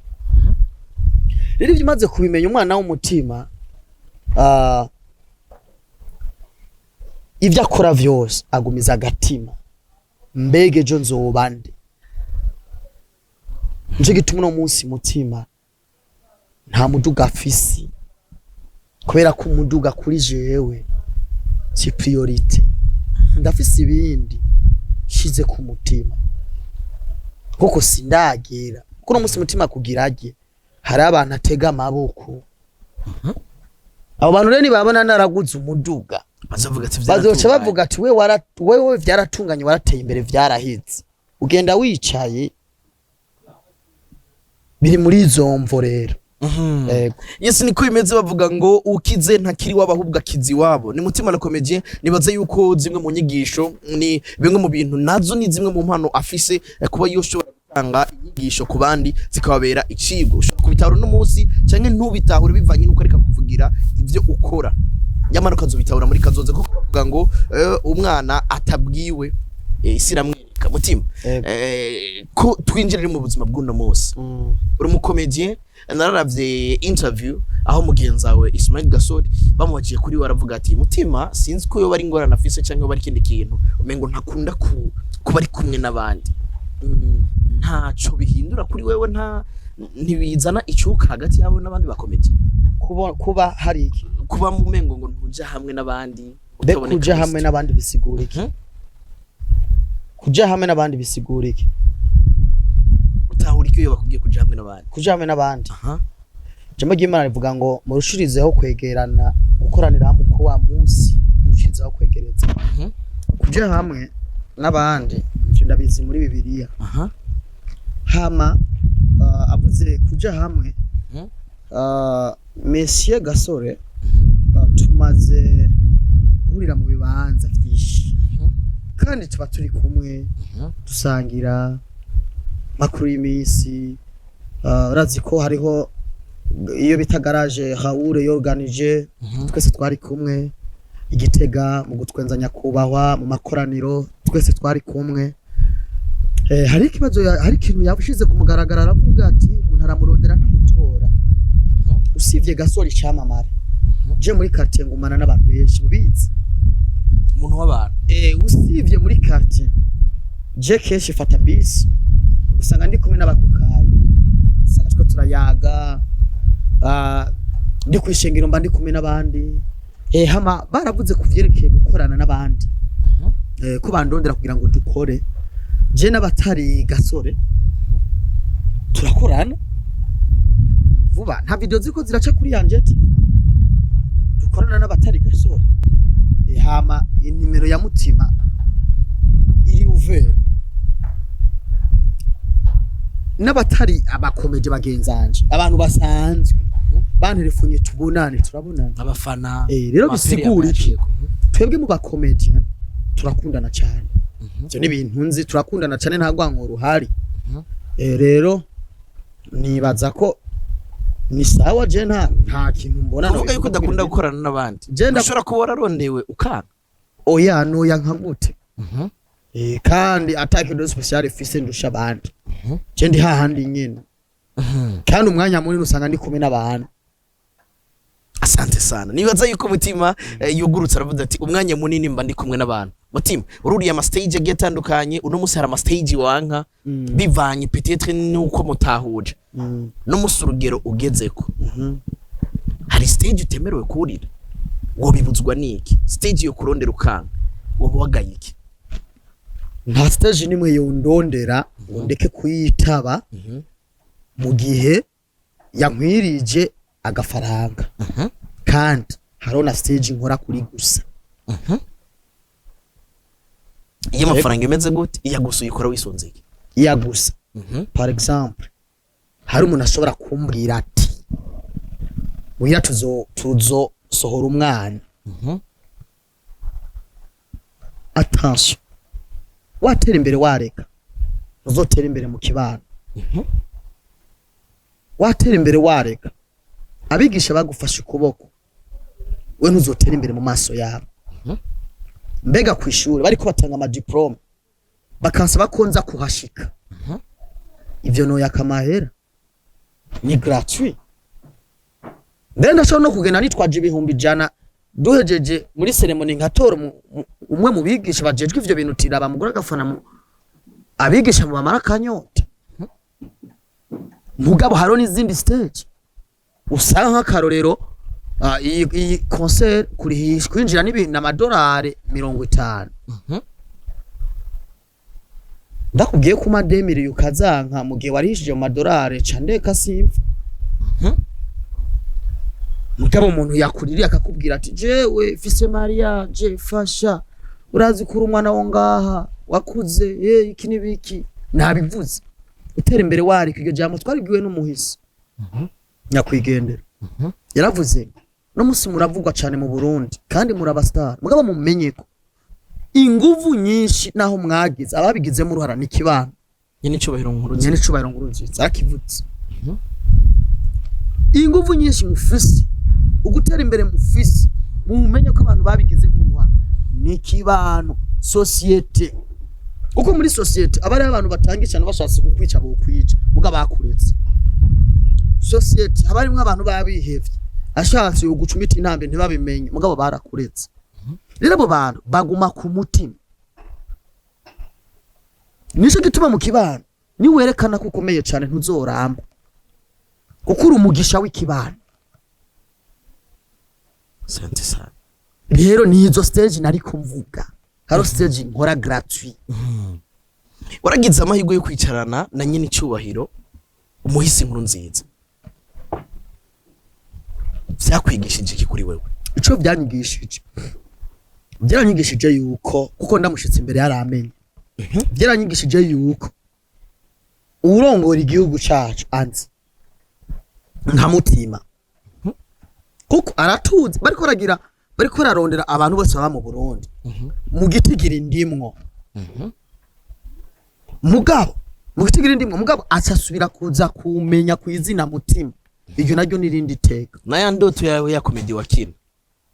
rero ivyo maze kubimenya umwana w'umutima ivyo akora vyose agumiza agatima mbege jo nzobande nje gituma no munsi mutima nta muduga afisi kubera ko umuduga kuri jewe si priority ndafise ibindi shize ku mutima koko sindagera kuno munsi mutima kugiraje hari abantu atega amaboko abo bantu rero nibabona naraguze umuduga bazoca bavuga ati wewe vyaratunganye warateye imbere vyarahitse ugenda wicaye biri muri izo mvo rero yes niko bimeze bavuga ngo ukize ntakiri wabahubwa kizi wabo ni mutima na comedy nibaze yuko zimwe mu nyigisho ni bimwe mu bintu nazo ni zimwe mu mpano afise kuba yoshobora gutanga inyigisho ku bandi zikababera icigo ushobora kubitahura no munsi canke ntubitahure bivanye nuko areka kuvugira ivyo ukora nyamara ukazobitahura muri kazoze kuko bavuga ngo umwana atabwiwe isiramwereka mutima ko twinjirira mu buzima bw'uno munsi uri mu comedian nararavye interview aho mugenzawe Ismail Gasori bamubaciye kuri waravuga ati mutima sinzi ko yo bari ngorana afise canke bari kindi kintu umengo ntakunda kuba ari kumwe n'abandi ntaco bihindura kuri wewe ntibizana icuka hagati yawe n'abandi bakomedi kuba hari iki kuba mu mengo ngo ntuja hamwe n'abandi kuja hamwe n'abandi bisigura iki kuja hamwe n'abandi bisigura iki utahura iki iyo bakubwiye kuja hamwe n'abandi kuja hamwe n'abandi jambo ry'Imana rivuga ngo murushirizeho kwegerana gukoranira hamwe ko wa munsi murushirizeho kwegereza kuja hamwe n'abandi nje ndabizi muri Bibiliya hama abuze kuja hamwe Monsieur Gasore tumaze guhurira mu bibanza byinshi kandi tuba turi kumwe dusangira makuru y'imisi urazi ko hariho iyo bita garage Raoul yorganije twese twari kumwe igitega mu gutwenza nyakubahwa mu makoraniro twese twari kumwe hari ikibazo hari ikintu yabushize kumugaragara aravuga ati umuntu aramurondera ntamutora usivye Gasore cyamamare je muri quartier ngumana n'abantu benshi ubizi umuntu w'abantu usivye muri quartier je kenshi fata bisi usanga ndi kumwe n'abakukayi usanga twe turayaga ndi kwishengero mba ndi kumwe n'abandi hama baravuze kuvyerekeye gukorana n'abandi ko bandondera kugira ngo dukore je n'abatari Gasore turakorana vuba nta video ziko ziraca kuri yanje ati dukorana n'abatari gasore hama inimero ya mutima iri uve n'abatari abakomeje bagenzanje abantu basanzwe banterefunye tubonane turabonana abafana rero bisigura iki twebwe mu bakomeje turakundana cyane cyo n'ibintu nzi turakundana cyane nta gwanko ruhari rero nibaza ko ni sawa je nta kintu mbona uvuga yuko udakunda gukorana n'abandi ushobora kuba wararondewe ukanga oya noya nka gute kandi atake do special fise ndusha abandi je ndi hahandi nyine kandi umwanya munini usanga ndi kumwe n'abantu. Asante sana. Nibaza yuko Mutima yugurutse aravuga ati umwanya munini mba ndi kumwe n'abantu. Mutima ururiye ama stage agiye atandukanye, uno musi hari ama stage wanka bivanye peut-être nuko mutahuje. No musi urugero ugezeko. Hari stage utemerewe kurira. Ngo bibuzwa niki? Stage yo kurondera ukanga. Wobo wagaye iki? Nta stage nimwe yo ndondera ndeke kuyitaba mu gihe yankwirije agafaranga. Kandi harona stage nkora kuri gusa. Iyo amafaranga imeze gute iya gusa uyikora wisonzeye? Iya gusa. Par exemple hari umuntu ashobora kumbwira ati uya tuzo sohora umwana. Attention. Watera imbere wareka. Uzotera imbere mu kibano. Watera imbere wareka. Abigisha bagufasha ukuboko. We ntuzotera imbere mu maso yabo. Mbega kwishuri bariko batanga ama diploma. Bakansaba konza kuhashika. Ivyo no yakamahera. Ni gratuit. Ndenda sho no kugena nitwaje ibihumbi jana duhejeje muri ceremony nkatora umwe mu bigisha bajejwe ivyo bintu tiraba mugura gafana mu abigisha mu bamara kanyota. Mugabo haro n'izindi stage. Usanga karorero iyi concert kuri kwinjira n'ibintu amadolari 50. Ndakubwiye ko mademire yukazanka mu gihe warishije mu madolari candeka simva. Mugabo umuntu yakuririye akakubwira ati jewe fise Maria je fasha urazi kuri umwana wo ngaha wakuze iki nibiki nabivuze utera imbere wari kiryo jambo twaribwiwe n'umuhisi nyakwigendera yaravuze no musi muravugwa cyane mu Burundi kandi muraba star mugabo mumenye ko inguvu nyinshi naho mwagize ababigizemo uruhara n'ikibano nyene cubahiro nkuru nziza akivutse inguvu nyinshi mufise ugutera imbere mufise mumenye ko abantu babigize mu Rwanda n'ikibano societe uko muri societe abari abantu batanga cyane bashatse kukwica bo kwica muga bakuretse societe abarimwe abantu babihevye ashatse ugucumita intambe ntibabimenye mugabo barakuretse rero abo bantu baguma ku mutima nico gituma mu kibano ni werekana ko ukomeye cyane ntuzoramba kuko uri umugisha w'ikibano. Sante sana. Rero nizo stage nari kumvuga haro stage nkora gratuit. Waragize amahirwe yo kwicarana na nyine cyubahiro umuhisi nkuru nziza. Vyakwigishije iki kuri wewe? Ico byanyigishije yuko kuko ndamushitse imbere yaramenye. Byaranyigishije yuko urongora igihugu cyacu anzi nta mutima. Kuko aratuzi bariko rarondera abantu bose baba mu Burundi. Mu gitigira indimwo. Mugabo asasubira kuza kumenya kwizina mutima. Iryo naryo nirindi teka. Naya ndoto yawe ya comedy wakina.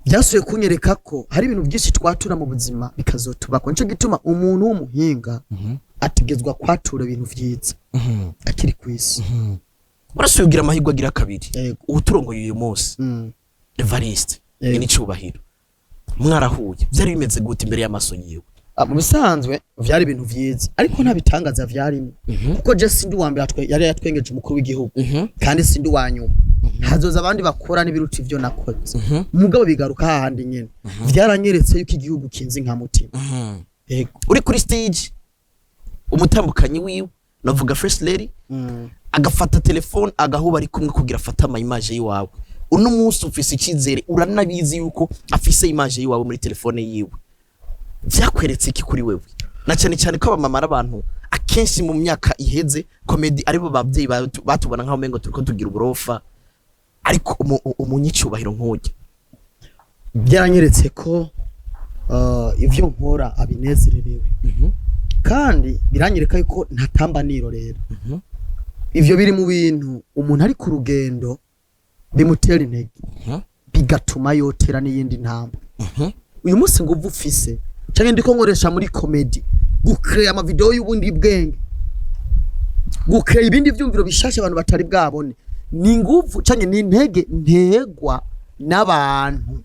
Byasuye kunyereka ko hari ibintu byinshi twatura mu buzima bikazotubako. Nico gituma umuntu w'umuhinga ategezwa kwatura ibintu vyiza. Akiri kwisi. Barasuye ugira amahirwe agira kabiri. Uturongo uyu munsi. Evariste ni cyubahiro. Mwarahuye. Byari bimeze gute imbere y'amaso yiwe? Mu bisanzwe vyari ibintu vyiza ariko nta bitangaza vyarimo kuko je sindi wambere yari yatwengeje umukuru w'igihugu kandi sindi wanyuma hazoza abandi bakora n'ibiruti ivyo nakoze mugabo bigaruka hahandi nyene vyaranyeretse yuko igihugu kinzi nka mutima. Uri kuri stage umutambukanyi wiwe navuga first lady agafata telefone agahuba ari kumwe kugira afata ama image yiwawe. Uno munsi ufise ikizere uranabizi yuko afise image yiwawe muri telefone yiwe. Vyakweretse iki kuri wewe? Na cyane cyane ko abamama abantu akenshi mu myaka iheze comedy aribo bavyeyi batubona nkaho mengo turiko tugira uburofa, ariko umunyicubahiro nk'ujya byaranyeretse ko ivyo nkora abinezererewe. Kandi biranyereka yuko ntatamba nirorera. Ivyo biri mu bintu umuntu ari ku rugendo bimutera intege, bigatuma yotera n'iyindi ntamba. Uyu munsi ngo ufise cyangwa ndiko nkoresha muri comedy gukrea ama video y'ubundi bwenge, gukrea ibindi vyumviro bishasha abantu batari bwabone, ni nguvu cyangwa ni intege ntegwa n'abantu.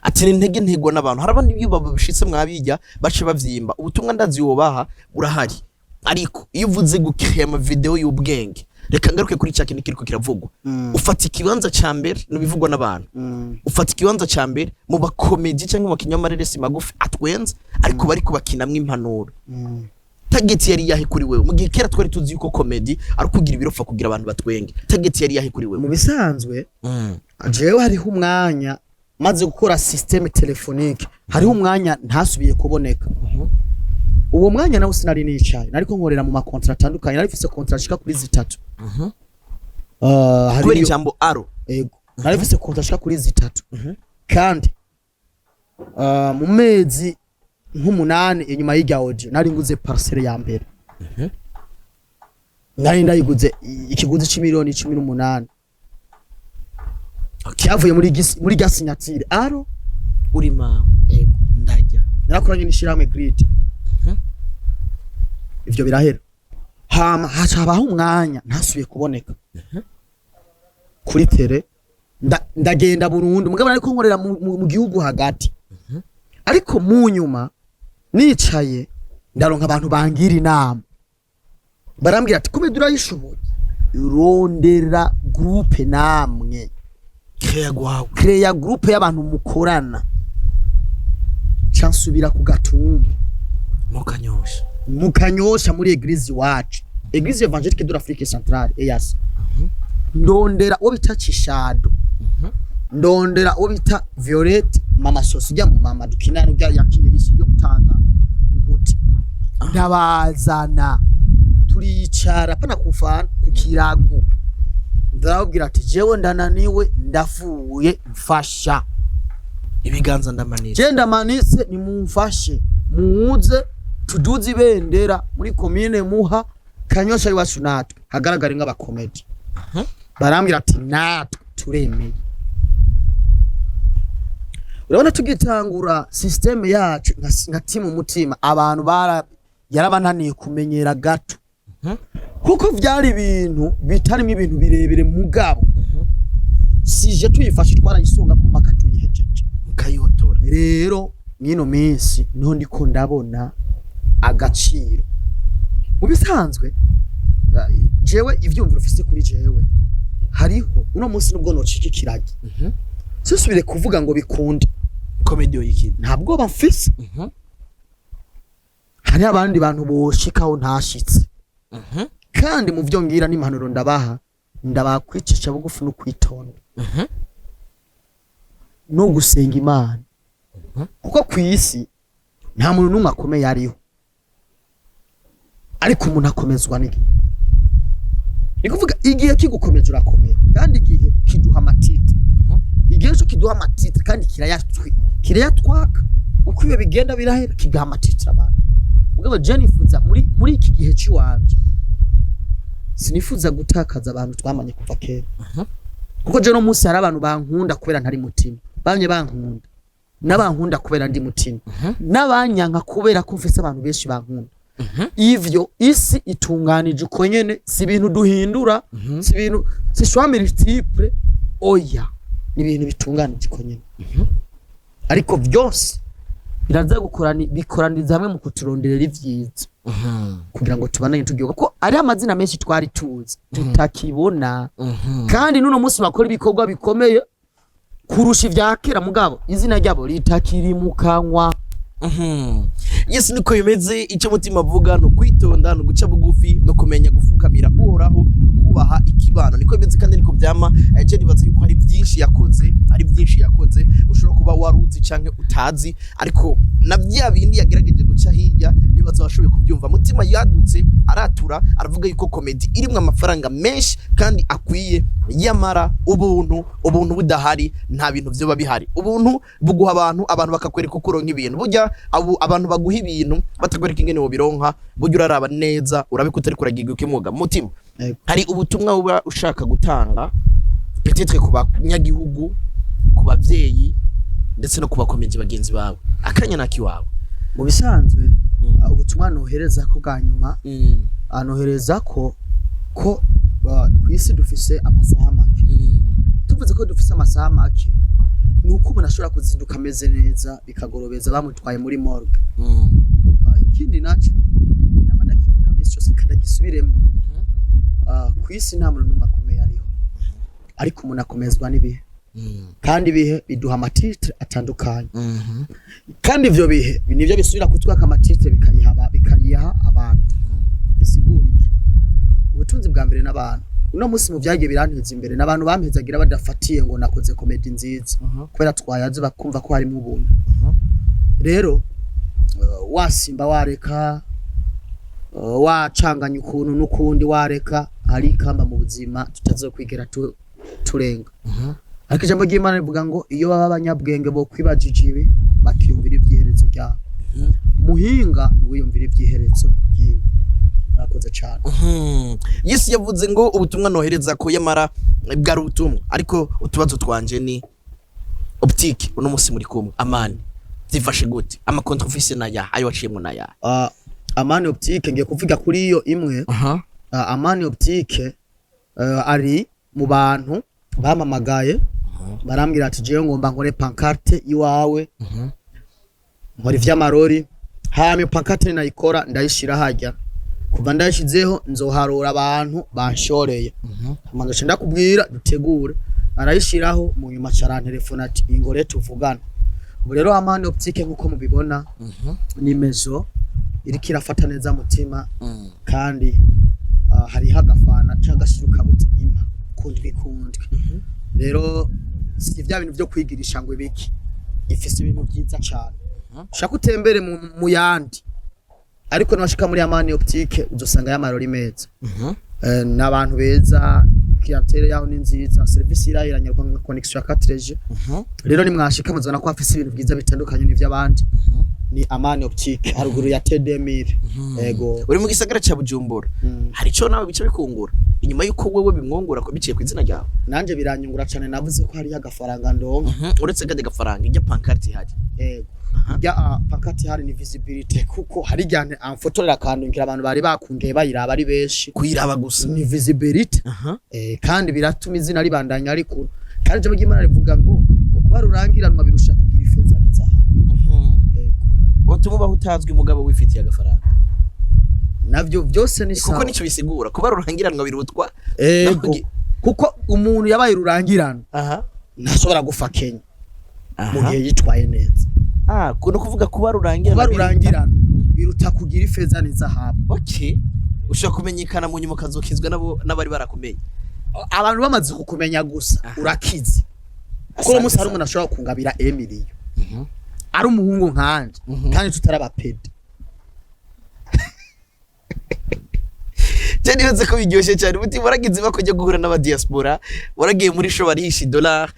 Ati ni intege ntegwa n'abantu. Harabandi iyo babishitse mwabijya bace bavyimba ubutumwa ndazi wobaha burahari, ariko iyo uvuze gukrea ama video y'ubwenge, reka ngaruke kuri cya kintu kiriko kiravugwa. Ufata ikibanza ca mbere n'ibivugwa n'abantu. Ufata ikibanza ca mbere mu bakomedi cyangwa mu kinyamareresi magufi atwenze, ariko bariko bakinamwe impanuro. Target yari yahe kuri wewe? Mu gihe kera twari tuzi yuko comedy ari kugira ibirofa kugira abantu batwenge. Target yari yahe kuri wewe? Mu bisanzwe jewe hariho umwanya maze gukora systeme telefonique, hariho umwanya ntasubiye kuboneka. Uwo mwanya nawo sinari nicaye, nariko nkorera mu makontra atandukanye, nari mfise kontra shika kuri 3. Hari ijambo aro. Ego, nari mfise kontra shika kuri 3. Kandi mu mezi nk'umunani inyuma y'irya audio nari nguze parcelle ya mbere. Nari ndayiguze ikiguzi c'imiliyoni 18. Cyavuye muri gasignature aro urima. Ego, ndajya narakoranye n'ishirahamwe grid. Ivyo birahera. Hama hacabaho umwanya ntasubiye kuboneka. Kuri tele ndagenda burundu, mugabo ariko nkorera mu gihugu hagati. Ariko mu nyuma nicaye ndaronka abantu bangira inama, barambwira ati kumbe durayishoboye, rondera groupe namwe, crea groupe y'abantu mukorana. Chansubira ku Gatumba mukanyosha muri eglise wacu, eglise evangelique de l'Afrique centrale EAC. Ndondera uwo bita Cishado, ndondera uwo bita Violette mama sosi jya mu mama dukinana ujya yakinye yisi yo gutanga umuti. Ndabazana turicara pana kufana ku kirago, ndababwira ati jewe ndananiwe ndafuye mfasha ibiganza ndamanitse, je ndamanitse ni mumfashe muze tuduzi bendera muri commune Muha Kanyosha iwacu natwe hagaragara nk'abakomedi. Barambwira ati natwe turemeye. Urabona tugitangura systeme yacu nka timu mutima, abantu yarabananiye kumenyera gato. Kuko vyari ibintu bitarimo ibintu birebire mugabo. Sije tuyifashe twarayisonga kumaka tuyihejeje mukayotora. Rero mwino minsi niho ndiko ndabona agaciro. Mu bisanzwe jewe ivyumviro ufise kuri jewe hariho uno munsi nubwo nocikikirage. Sisubire kuvuga ngo bikunde comedy y'ikindi ntabwo bafise. Hari abandi bantu boshikaho ntashitse. Kandi mu byo ngira n'impanuro ndabaha, ndabakwicisha bugufi no kwitonda. No gusenga Imana. Kuko kwisi nta muntu numwe akomeye ariho, ariko umuntu akomezwa n'iki. Nikuvuga igihe kigukomeje urakomeye, kandi igihe kiduha amatite. Igihe cyo kiduha amatite kandi kirayatwaka. Uko iyo bigenda birahera kigaha amatite abantu. Ubwo Jennifer muri iki gihe cy'iwanje sinifuza gutakaza abantu twamanye kuva kera. Kuko je no munsi hari abantu bankunda kubera ntari mutima, bamye bankunda n'abankunda kubera ndi mutima, n'abanyanka kubera ko mfise abantu benshi bankunda. Ivyo isi itunganije uko nyene, si ibintu duhindura, si ibintu si choix multiple, oya ni ibintu bitunganije uko nyene. Ariko byose biraza bikoraniza hamwe mu kuturonderera ivyiza. Kugira ngo tubananye tugiye ko ari amazina menshi twari tuzi tutakibona. Kandi nuno munsi bakora ibikorwa bikomeye kurusha ivyakera, mugabo izina ryabo ritakiri mu kanwa. Yes, niko bimeze. Icyo mutima avuga no kwitonda no guca bugufi no kumenya gufukamira uhoraho kubaha ikibano. Niko bimeze kandi niko byama. Je nibaza yuko hari byinshi yakoze ushobora kuba waruzi canke utazi, ariko na bya bindi yagerageje guca hirya nibaza washoboye kubyumva. Mutima yadutse aratura aravuga yuko comedy irimwe amafaranga menshi kandi akwiye, yamara ubuntu budahari nta bintu byo babihari. Ubuntu buguha abantu bakakwereka uko uronka ibintu. Burya abantu baguha ibintu batakwereka ingene wo bironka, burya uraraba neza urabikuta ariko uragiga ukimuga mutima. Hari ubutumwa uba ushaka gutanga peut-être ku banyagihugu, ku bavyeyi ndetse no ku bakomezi bagenzi bawe, akanya nakiwawe mu bisanzwe. Ubutumwa nohereza ko bwa nyuma anohereza ko kwisi dufise amasaha make. Tuvuze ko dufise amasaha make nuko umuntu ashobora kuzinduka ameze neza bikagorobeza bamutwaye muri morgue. Ikindi naco nakivuga misi cyose kadagisubiremo. Kwisi nta muntu n'umakomeye ariho, ariko umuntu akomezwa n'ibihe. Kandi ibihe biduha amatitre atandukanye. Kandi ivyo bihe nivyo bisubira kutwaka amatitre bikayiha abantu. Bisigura iki? Ubutunzi bwa mbere n'abantu uno musi mu byagiye biranteza imbere n'abantu bampezagira badafatiye ngo nakoze comedy nziza kubera twayaze bakumva ko harimo ubuntu. Rero wasimba wareka, wacanganya ukuntu n'ukundi wareka, hari ikamba mu buzima tutazokwigera turenga. Ariko ijambo ry'Imana rivuga ngo iyo baba abanyabwenge bo kwibajije ibi bakiyumvira ibyiherezo ryabo. Muhinga niwiyumvira ibyiherezo yiwe. Murakoze cyane. Yesu yavuze ngo ubutumwa nohereza ko yamara bwari ubutumwa, ariko utubazo twanje ni optique uno musi muri kumwe Amani zifashe gute? Amakontrofisi naya ayo waciyemo naya? Amani optique ngiye kuvuga kuri iyo imwe. Amani optique ari mu bantu bamamagaye barambwira ati jewe ngomba nkore pancarte iwawe, nkora ivy'amarori. Hame pancarte nayikora ndayishira hajya, kuva ndashizeho nzoharura abantu banshoreye. Amangaje ndakubwira dutegure, arayishiraho mu nyuma cara telefone ati ingore tuvugana. Ubu rero Amani optique nkuko mubibona ni mezo iri kirafata neza mutima, kandi hari hagafana cy'agashiruka butima kundwi. Rero si bya bintu byo kwigirisha ngo ibiki, ifise ibintu byiza cyane. Shaka utembere mu yandi, ariko nabashika muri Amani optique uzosanga y'amarori meza. N'abantu beza, clientele yaho ni nziza, service irahiranye kwa connection ya 4G. Rero ni mwashika muzona ko afise ibintu byiza bitandukanye n'ivy'abandi. Ni Amani optique haruguru ya T2000. Ego uri mu gisagara ca Bujumbura. Hari cyo nawe bice bikungura inyuma yuko wewe bimwongura ko biciye ku izina ryawe? Nanje biranyungura cyane, navuze ko hari agafaranga ndonka. Uretse gade gafaranga ijya pancarte haje. Ego ya pancarte hari ni visibility, kuko hari cyane amfotorera kandungira abantu bari bakungeye bayiraba ari benshi kuyiraba gusa ni visibility. Kandi biratuma izina ribandanya ariko kandi je bagimana rivuga ngo kuba rurangiranwa birusha kugira ifeza nza. Utuma ubaho utazwi umugabo wifitiye agafaranga. Navyo byose ni kuko nico bisigura kuba rurangiranwa birutwa. Kuko umuntu yabaye rurangirana ntashobora gufa Kenya mu gihe yitwaye neza. Kuno kuvuga kuba rurangirana biruta kugira ifeza n'izahabu. Okay, ushobora kumenyekana mu nyuma kazokizwa n'abari barakumenye. Abantu bamaze kukumenya gusa urakize. Kuko umunsi hari umuntu ashobora kungabira Emilio ari umuhungu nkanje kandi tutarabapede. Cyane yose ko biryoshe cyane muti waragize bakojya guhura n'aba diaspora, waragiye muri show barihisha $.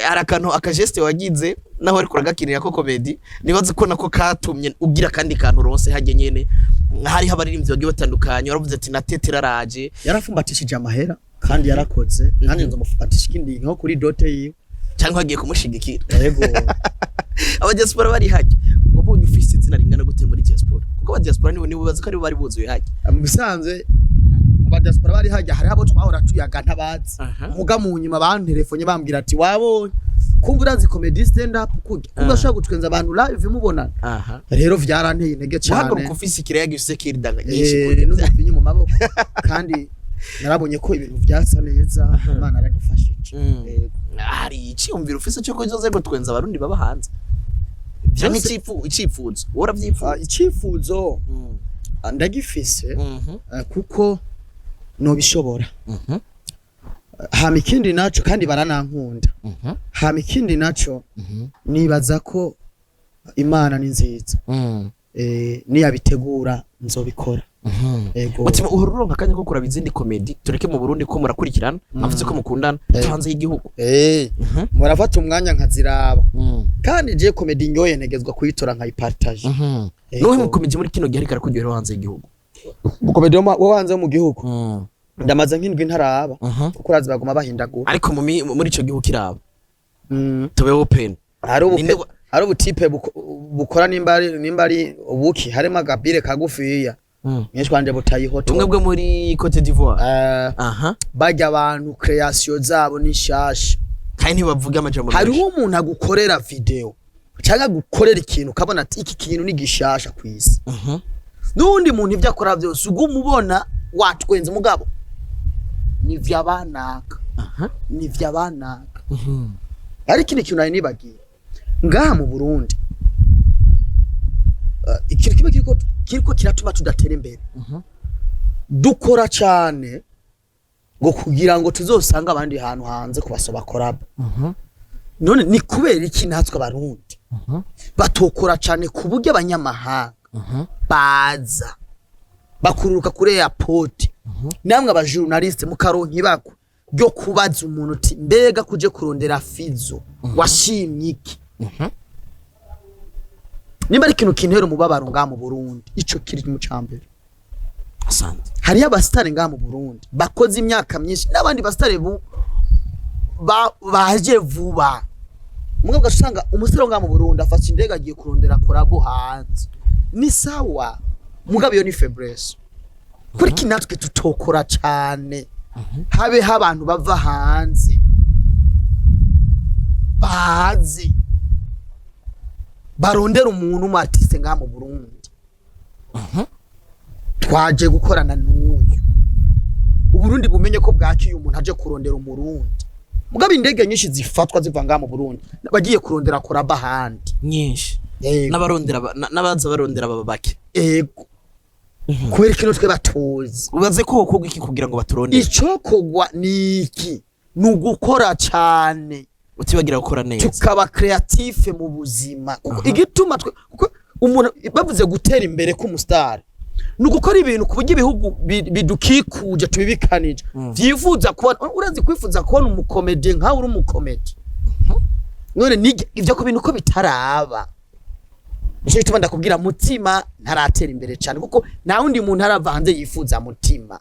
Arakantu akageste wagize naho ari kuragakinira ko comedy, nibaze ko nako katumye ugira kandi kantu ronse hajye nyene. Hari habaririmbyi bagiye batandukanye, waravuze ati natetera raje, yarafumbatishije amahera kandi yarakoze, kandi nzomufatisha ikindi nko kuri dote yiwe cyangwa hagiye kumushigikira. Yego aba diaspora bari hajye ubonye ufise izina ringana gute muri diaspora? Kuko aba diaspora nibo bazi ko ari bari buzuye hajye. Mubisanzwe mu diaspora bari hajye hari abo twahora tuyaga ntabazi. Muga mu nyuma bantelefone bambwira ati wabonye kumva urazi comedy stand up kuko ugashaka gutwenza abantu live mubonana. Rero vyaranteye intege cyane. Wahaguruka ufise ikirega gifise kiridanga nyinshi kuri n'umuvinyi mu maboko kandi narabonye ko ibintu byasa neza. Imana aradufashije. Hari icyumviro ufise cyo ko izoze gutwenza abarundi baba hanze. cyangwa icifuzo woravyifuza icifuzo ndagifise kuko nobishobora hama ikindi naco kandi baranankunda hama ikindi naco nibaza ko Imana ni nziza niyabitegura nzobikora ego mutima ururonka kanya ko kuraba izindi comedy tureke mu Burundi ko murakurikirana avuze ko mukundana hanze y'igihugu murafata umwanya nkaziraba kandi je comedy nyoye negezwa kuyitora nkayipartage nohe mu comedy muri kino gihe ariko arakuryohera hanze y'igihugu mu comedy wo hanze mu gihugu ndamaze nk'indwi ntaraba kuko urazi baguma bahindagura ariko muri ico gihugu kiraba tube open hari ubutipe bukora nimba ari ubuki harimo agapire kagufiya nyinshi kwanje butayihoto tumwe bwo muri Cote d'Ivoire bajya abantu creation zabo nishasha kandi ntibavuga amajambo hari umuntu agukorera video cyangwa gukorera ikintu ukabona ati iki kintu ni gishasha kwisi n'undi muntu ivyo akora byose ugumubona watwenze mugabo ni vyabanaka ni vyabanaka ariko ikindi kintu nari nibagiye ngaha mu Burundi ikintu kiba kiriko kiratuma tudatera imbere dukora cyane ngo kugira ngo tuzosanga abandi hantu hanze kubasoba collab none ni kubera iki natwe abarundi batokora cyane ku buryo abanyamahanga baza bakururuka kuri airport namwe abajournaliste mukaronka ibako byo kubaza umuntu uti mbega kuje kurondera Fizo washimye iki nimba ari kintu kintera umubabaro ngaha mu Burundi ico kiri mu cambere asante hari abastare ngaha mu Burundi bakoze imyaka myinshi n'abandi bastare baje vuba mugabo gasanga umusore ngaha mu Burundi afashe indege agiye kurondera korabo hanze ni sawa mugabo yo ni faiblesse kuri kinatwe tutokora cyane habe abantu bava hanze bazi barondera umuntu mu artiste ngaha mu Burundi twaje gukorana n'uyu Uburundi bumenye ko bwakiye umuntu aje kurondera umurundi mugabo indege nyinshi zifatwa ziva ngaha mu Burundi bagiye kurondera koraba handi nyinshi n'abarondera n'abanza barondera baba bake ego kubera kino twe batozi ubaze ko kogwa iki kugira ngo baturondere ico kogwa niki nugukora cyane utibagira gukora neza tukaba creative mu buzima igituma kuko umuntu bavuze gutera imbere ku mustar nugukora ibintu ku buryo ibihugu bidukikuje tubibikanije vyifuza kubona urazi kwifuza kubona umukomedi nka uri umukomedi none ivyo ku bintu ko bitaraba nicyo gituma ndakubwira mutima ntaratera imbere cyane kuko nta wundi muntu arava hanze yifuza mutima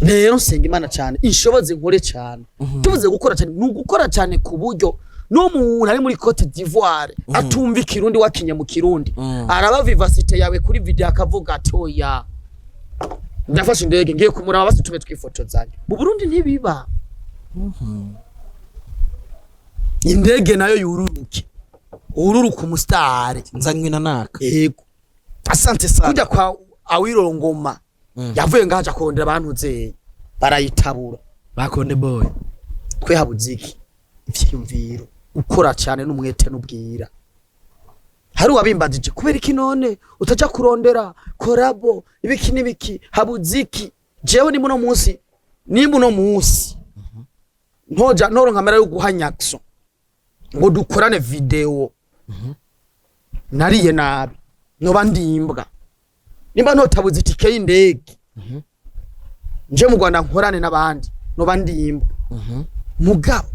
rero nsenga Imana cyane inshoboze nkore cyane tuvuze gukora cyane nugukora cyane ku buryo no muntu ari muri Cote d'Ivoire atumva ikirundi wakinye mu kirundi araba vivacité yawe kuri video akavuga atoya ndafashe indege ngiye kumuraba basitume twifotozanye mu Burundi ntibiba indege nayo yururuke ururuka umustar nzanywe na naka yego asante sana kujya kwa Awilo Ngoma yavuye ngaje akondera abantu ze barayitabura bakonde boy kwe habuziki ivyumviro ukora cyane n'umwete n'ubwira hari wabimbadije kubera iki none utaja kurondera korabo ibiki nibiki habuziki jewe ni muno munsi ntoja noronka mera yo guhanyakso ngo dukorane video nariye nabi noba ndimbwa nimba ntotabuze itike y'indege nje mu Rwanda nkorane n'abandi noba ndimbwa mugabo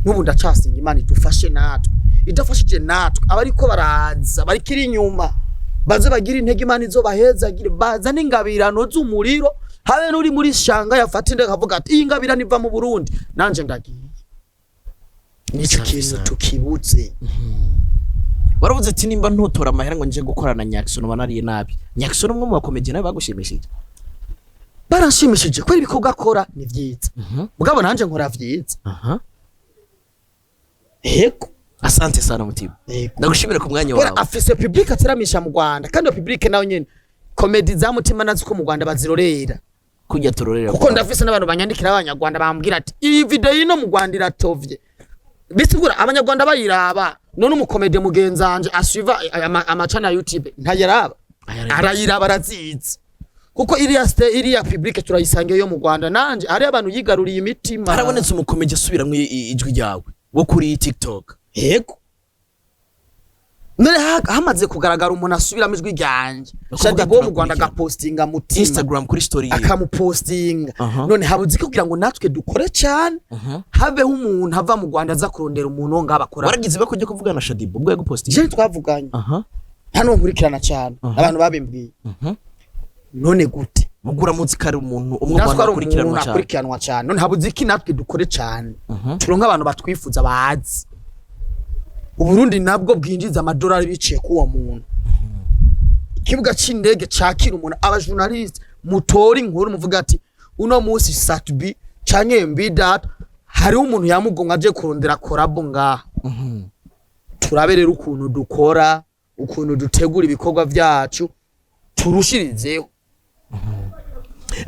nubu ndacasinga Imana idufashe natwe idafashije natwe abariko baraza barikiri inyuma baze bagira intege Imana izo bahezagire baza n'ingabirano z'umuriro habe nuri muri shanga yafata indege avuga ati iyi ngabirano iva mu Burundi nanje ndagiye nico kintu tukibutse waravuze ati nimba ntutora amahera ngo nje gukorana Nyakson banariye nabi Nyakson umwe mu bakomeje nawe bagushimishije barashimishije kwera ibikorwa akora ni vyiza mugabo nanje nkora vyiza ego asante sana mutima ndagushimira ku mwanya wawe afise public ateramisha mu Rwanda kandi iyo public nayo nyene comedy za mutima nazo ko mu Rwanda bazirorera kujya turorera kuko ndafise n'abantu banyandikira abanyarwanda bambwira ati iyi video ino mu Rwanda iratovye bisigura abanyarwanda bayiraba none umukomede mugenzanje asuiva amacana ya YouTube ntayaraba arayiraba arazizi kuko iriya public turayisangiye yo mu Rwanda nanje ari abantu yigaruriye imitima harabonetse umukomede asubiramwe ijwi ryawe wo kuri TikTok yego none hamaze kugaragara umuntu asubiramo ijwi ryanje Shadibo mu Rwanda gapostinga mutima Instagram kuri story akamupostinga none habuze kugira ngo natwe dukore cyane habe umuntu hava mu Rwanda aza kurondera umuntu ngabakora waragize bakujye kuvugana na Shadibo ubwo yagupostinga je twavuganye hano nkurikirana cyane abantu babimbwiye none gute mugura muzika ari umuntu umwe akurikiranwa cyane none habuze iki natwe dukore cyane turonka abantu batwifuza bazi Uburundi nabwo bwinjiza amadolari biciye kuwa muntu ikibuga c'indege cakira umuntu aba journalist mutori inkuru muvuga ati uno musi Satbi canke Mbidat hari umuntu yamugonga aje kurondera korabo ngaha turaberera ukuntu dukora ukuntu dutegura ibikorwa vyacu turushirizeho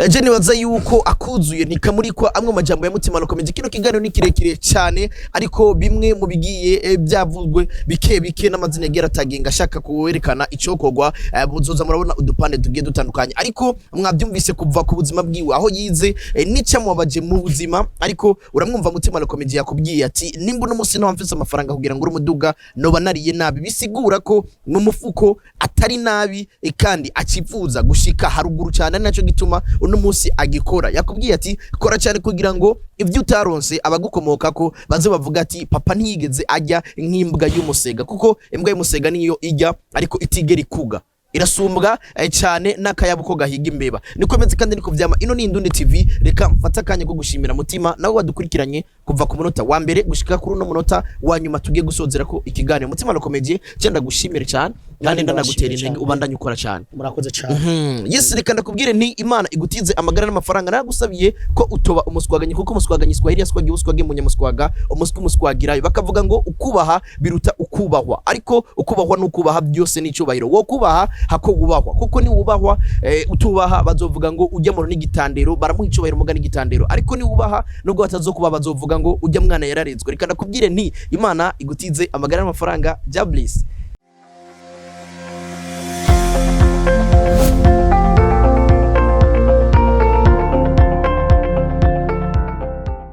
Je nibaza yuko akuzuye nikamurikwa amwe majambo ya mutima lokomeje kino kiganiro ni kirekire cyane ariko bimwe mu bigiye byavuzwe bike n'amazina yagira taginga shaka kuwerekana icokogwa buzoza murabona udupande tugiye dutandukanye ariko mwabyumvise kuva ku buzima bwiwe aho yize nicyamubaje mu buzima ariko uramwumva mutima lokomeje yakubwiye ati nimba no musi no mfise amafaranga kugira ngo urumuduga no banariye nabi bisigura ko mu mufuko atari nabi kandi acifuza gushika haruguru cyane naco gituma uno musi agikora yakubwiye ati kora cyane kugira ngo ibyo utaronse abagukomoka ko baze bavuga ati papa ntiyigeze ajya nk'imbwa y'umusega kuko imbwa y'umusega niyo ijya ariko itigera ikuga irasumbwa cyane n'akayabuko gahiga imbeba nikomeze kandi niko vyama ino ni Indundi TV reka mfata kanya ko gushimira mutima nawe wadukurikiranye kuva ku munota wa mbere gushika kuri no munota wa nyuma tugiye gusozera ko ikiganiro mutima nakomeje cyenda gushimira cyane kandi ndanagutera intege ubandanye ukora cyane murakoze cyane yes reka ndakubwire nti Imana igutize amagara n'amafaranga nagusabiye ko utoba umuswaganye kuko umuswaganye Swahili yaswagi uswage munyamuswaga umuswagirayo bakavuga ngo ukubaha biruta ukubahwa ariko ukubahwa n'ukubaha byose n'icubahiro wo kubaha hako wubahwa kuko ni wubahwa utubaha bazovuga ngo ujya mu n'igitandero baramuha icubahiro mugana igitandero ariko ni wubaha nubwo batazokuba bazovuga ngo ujya mwana yararenzwe reka ndakubwire nti Imana igutize amagara n'amafaranga ja bless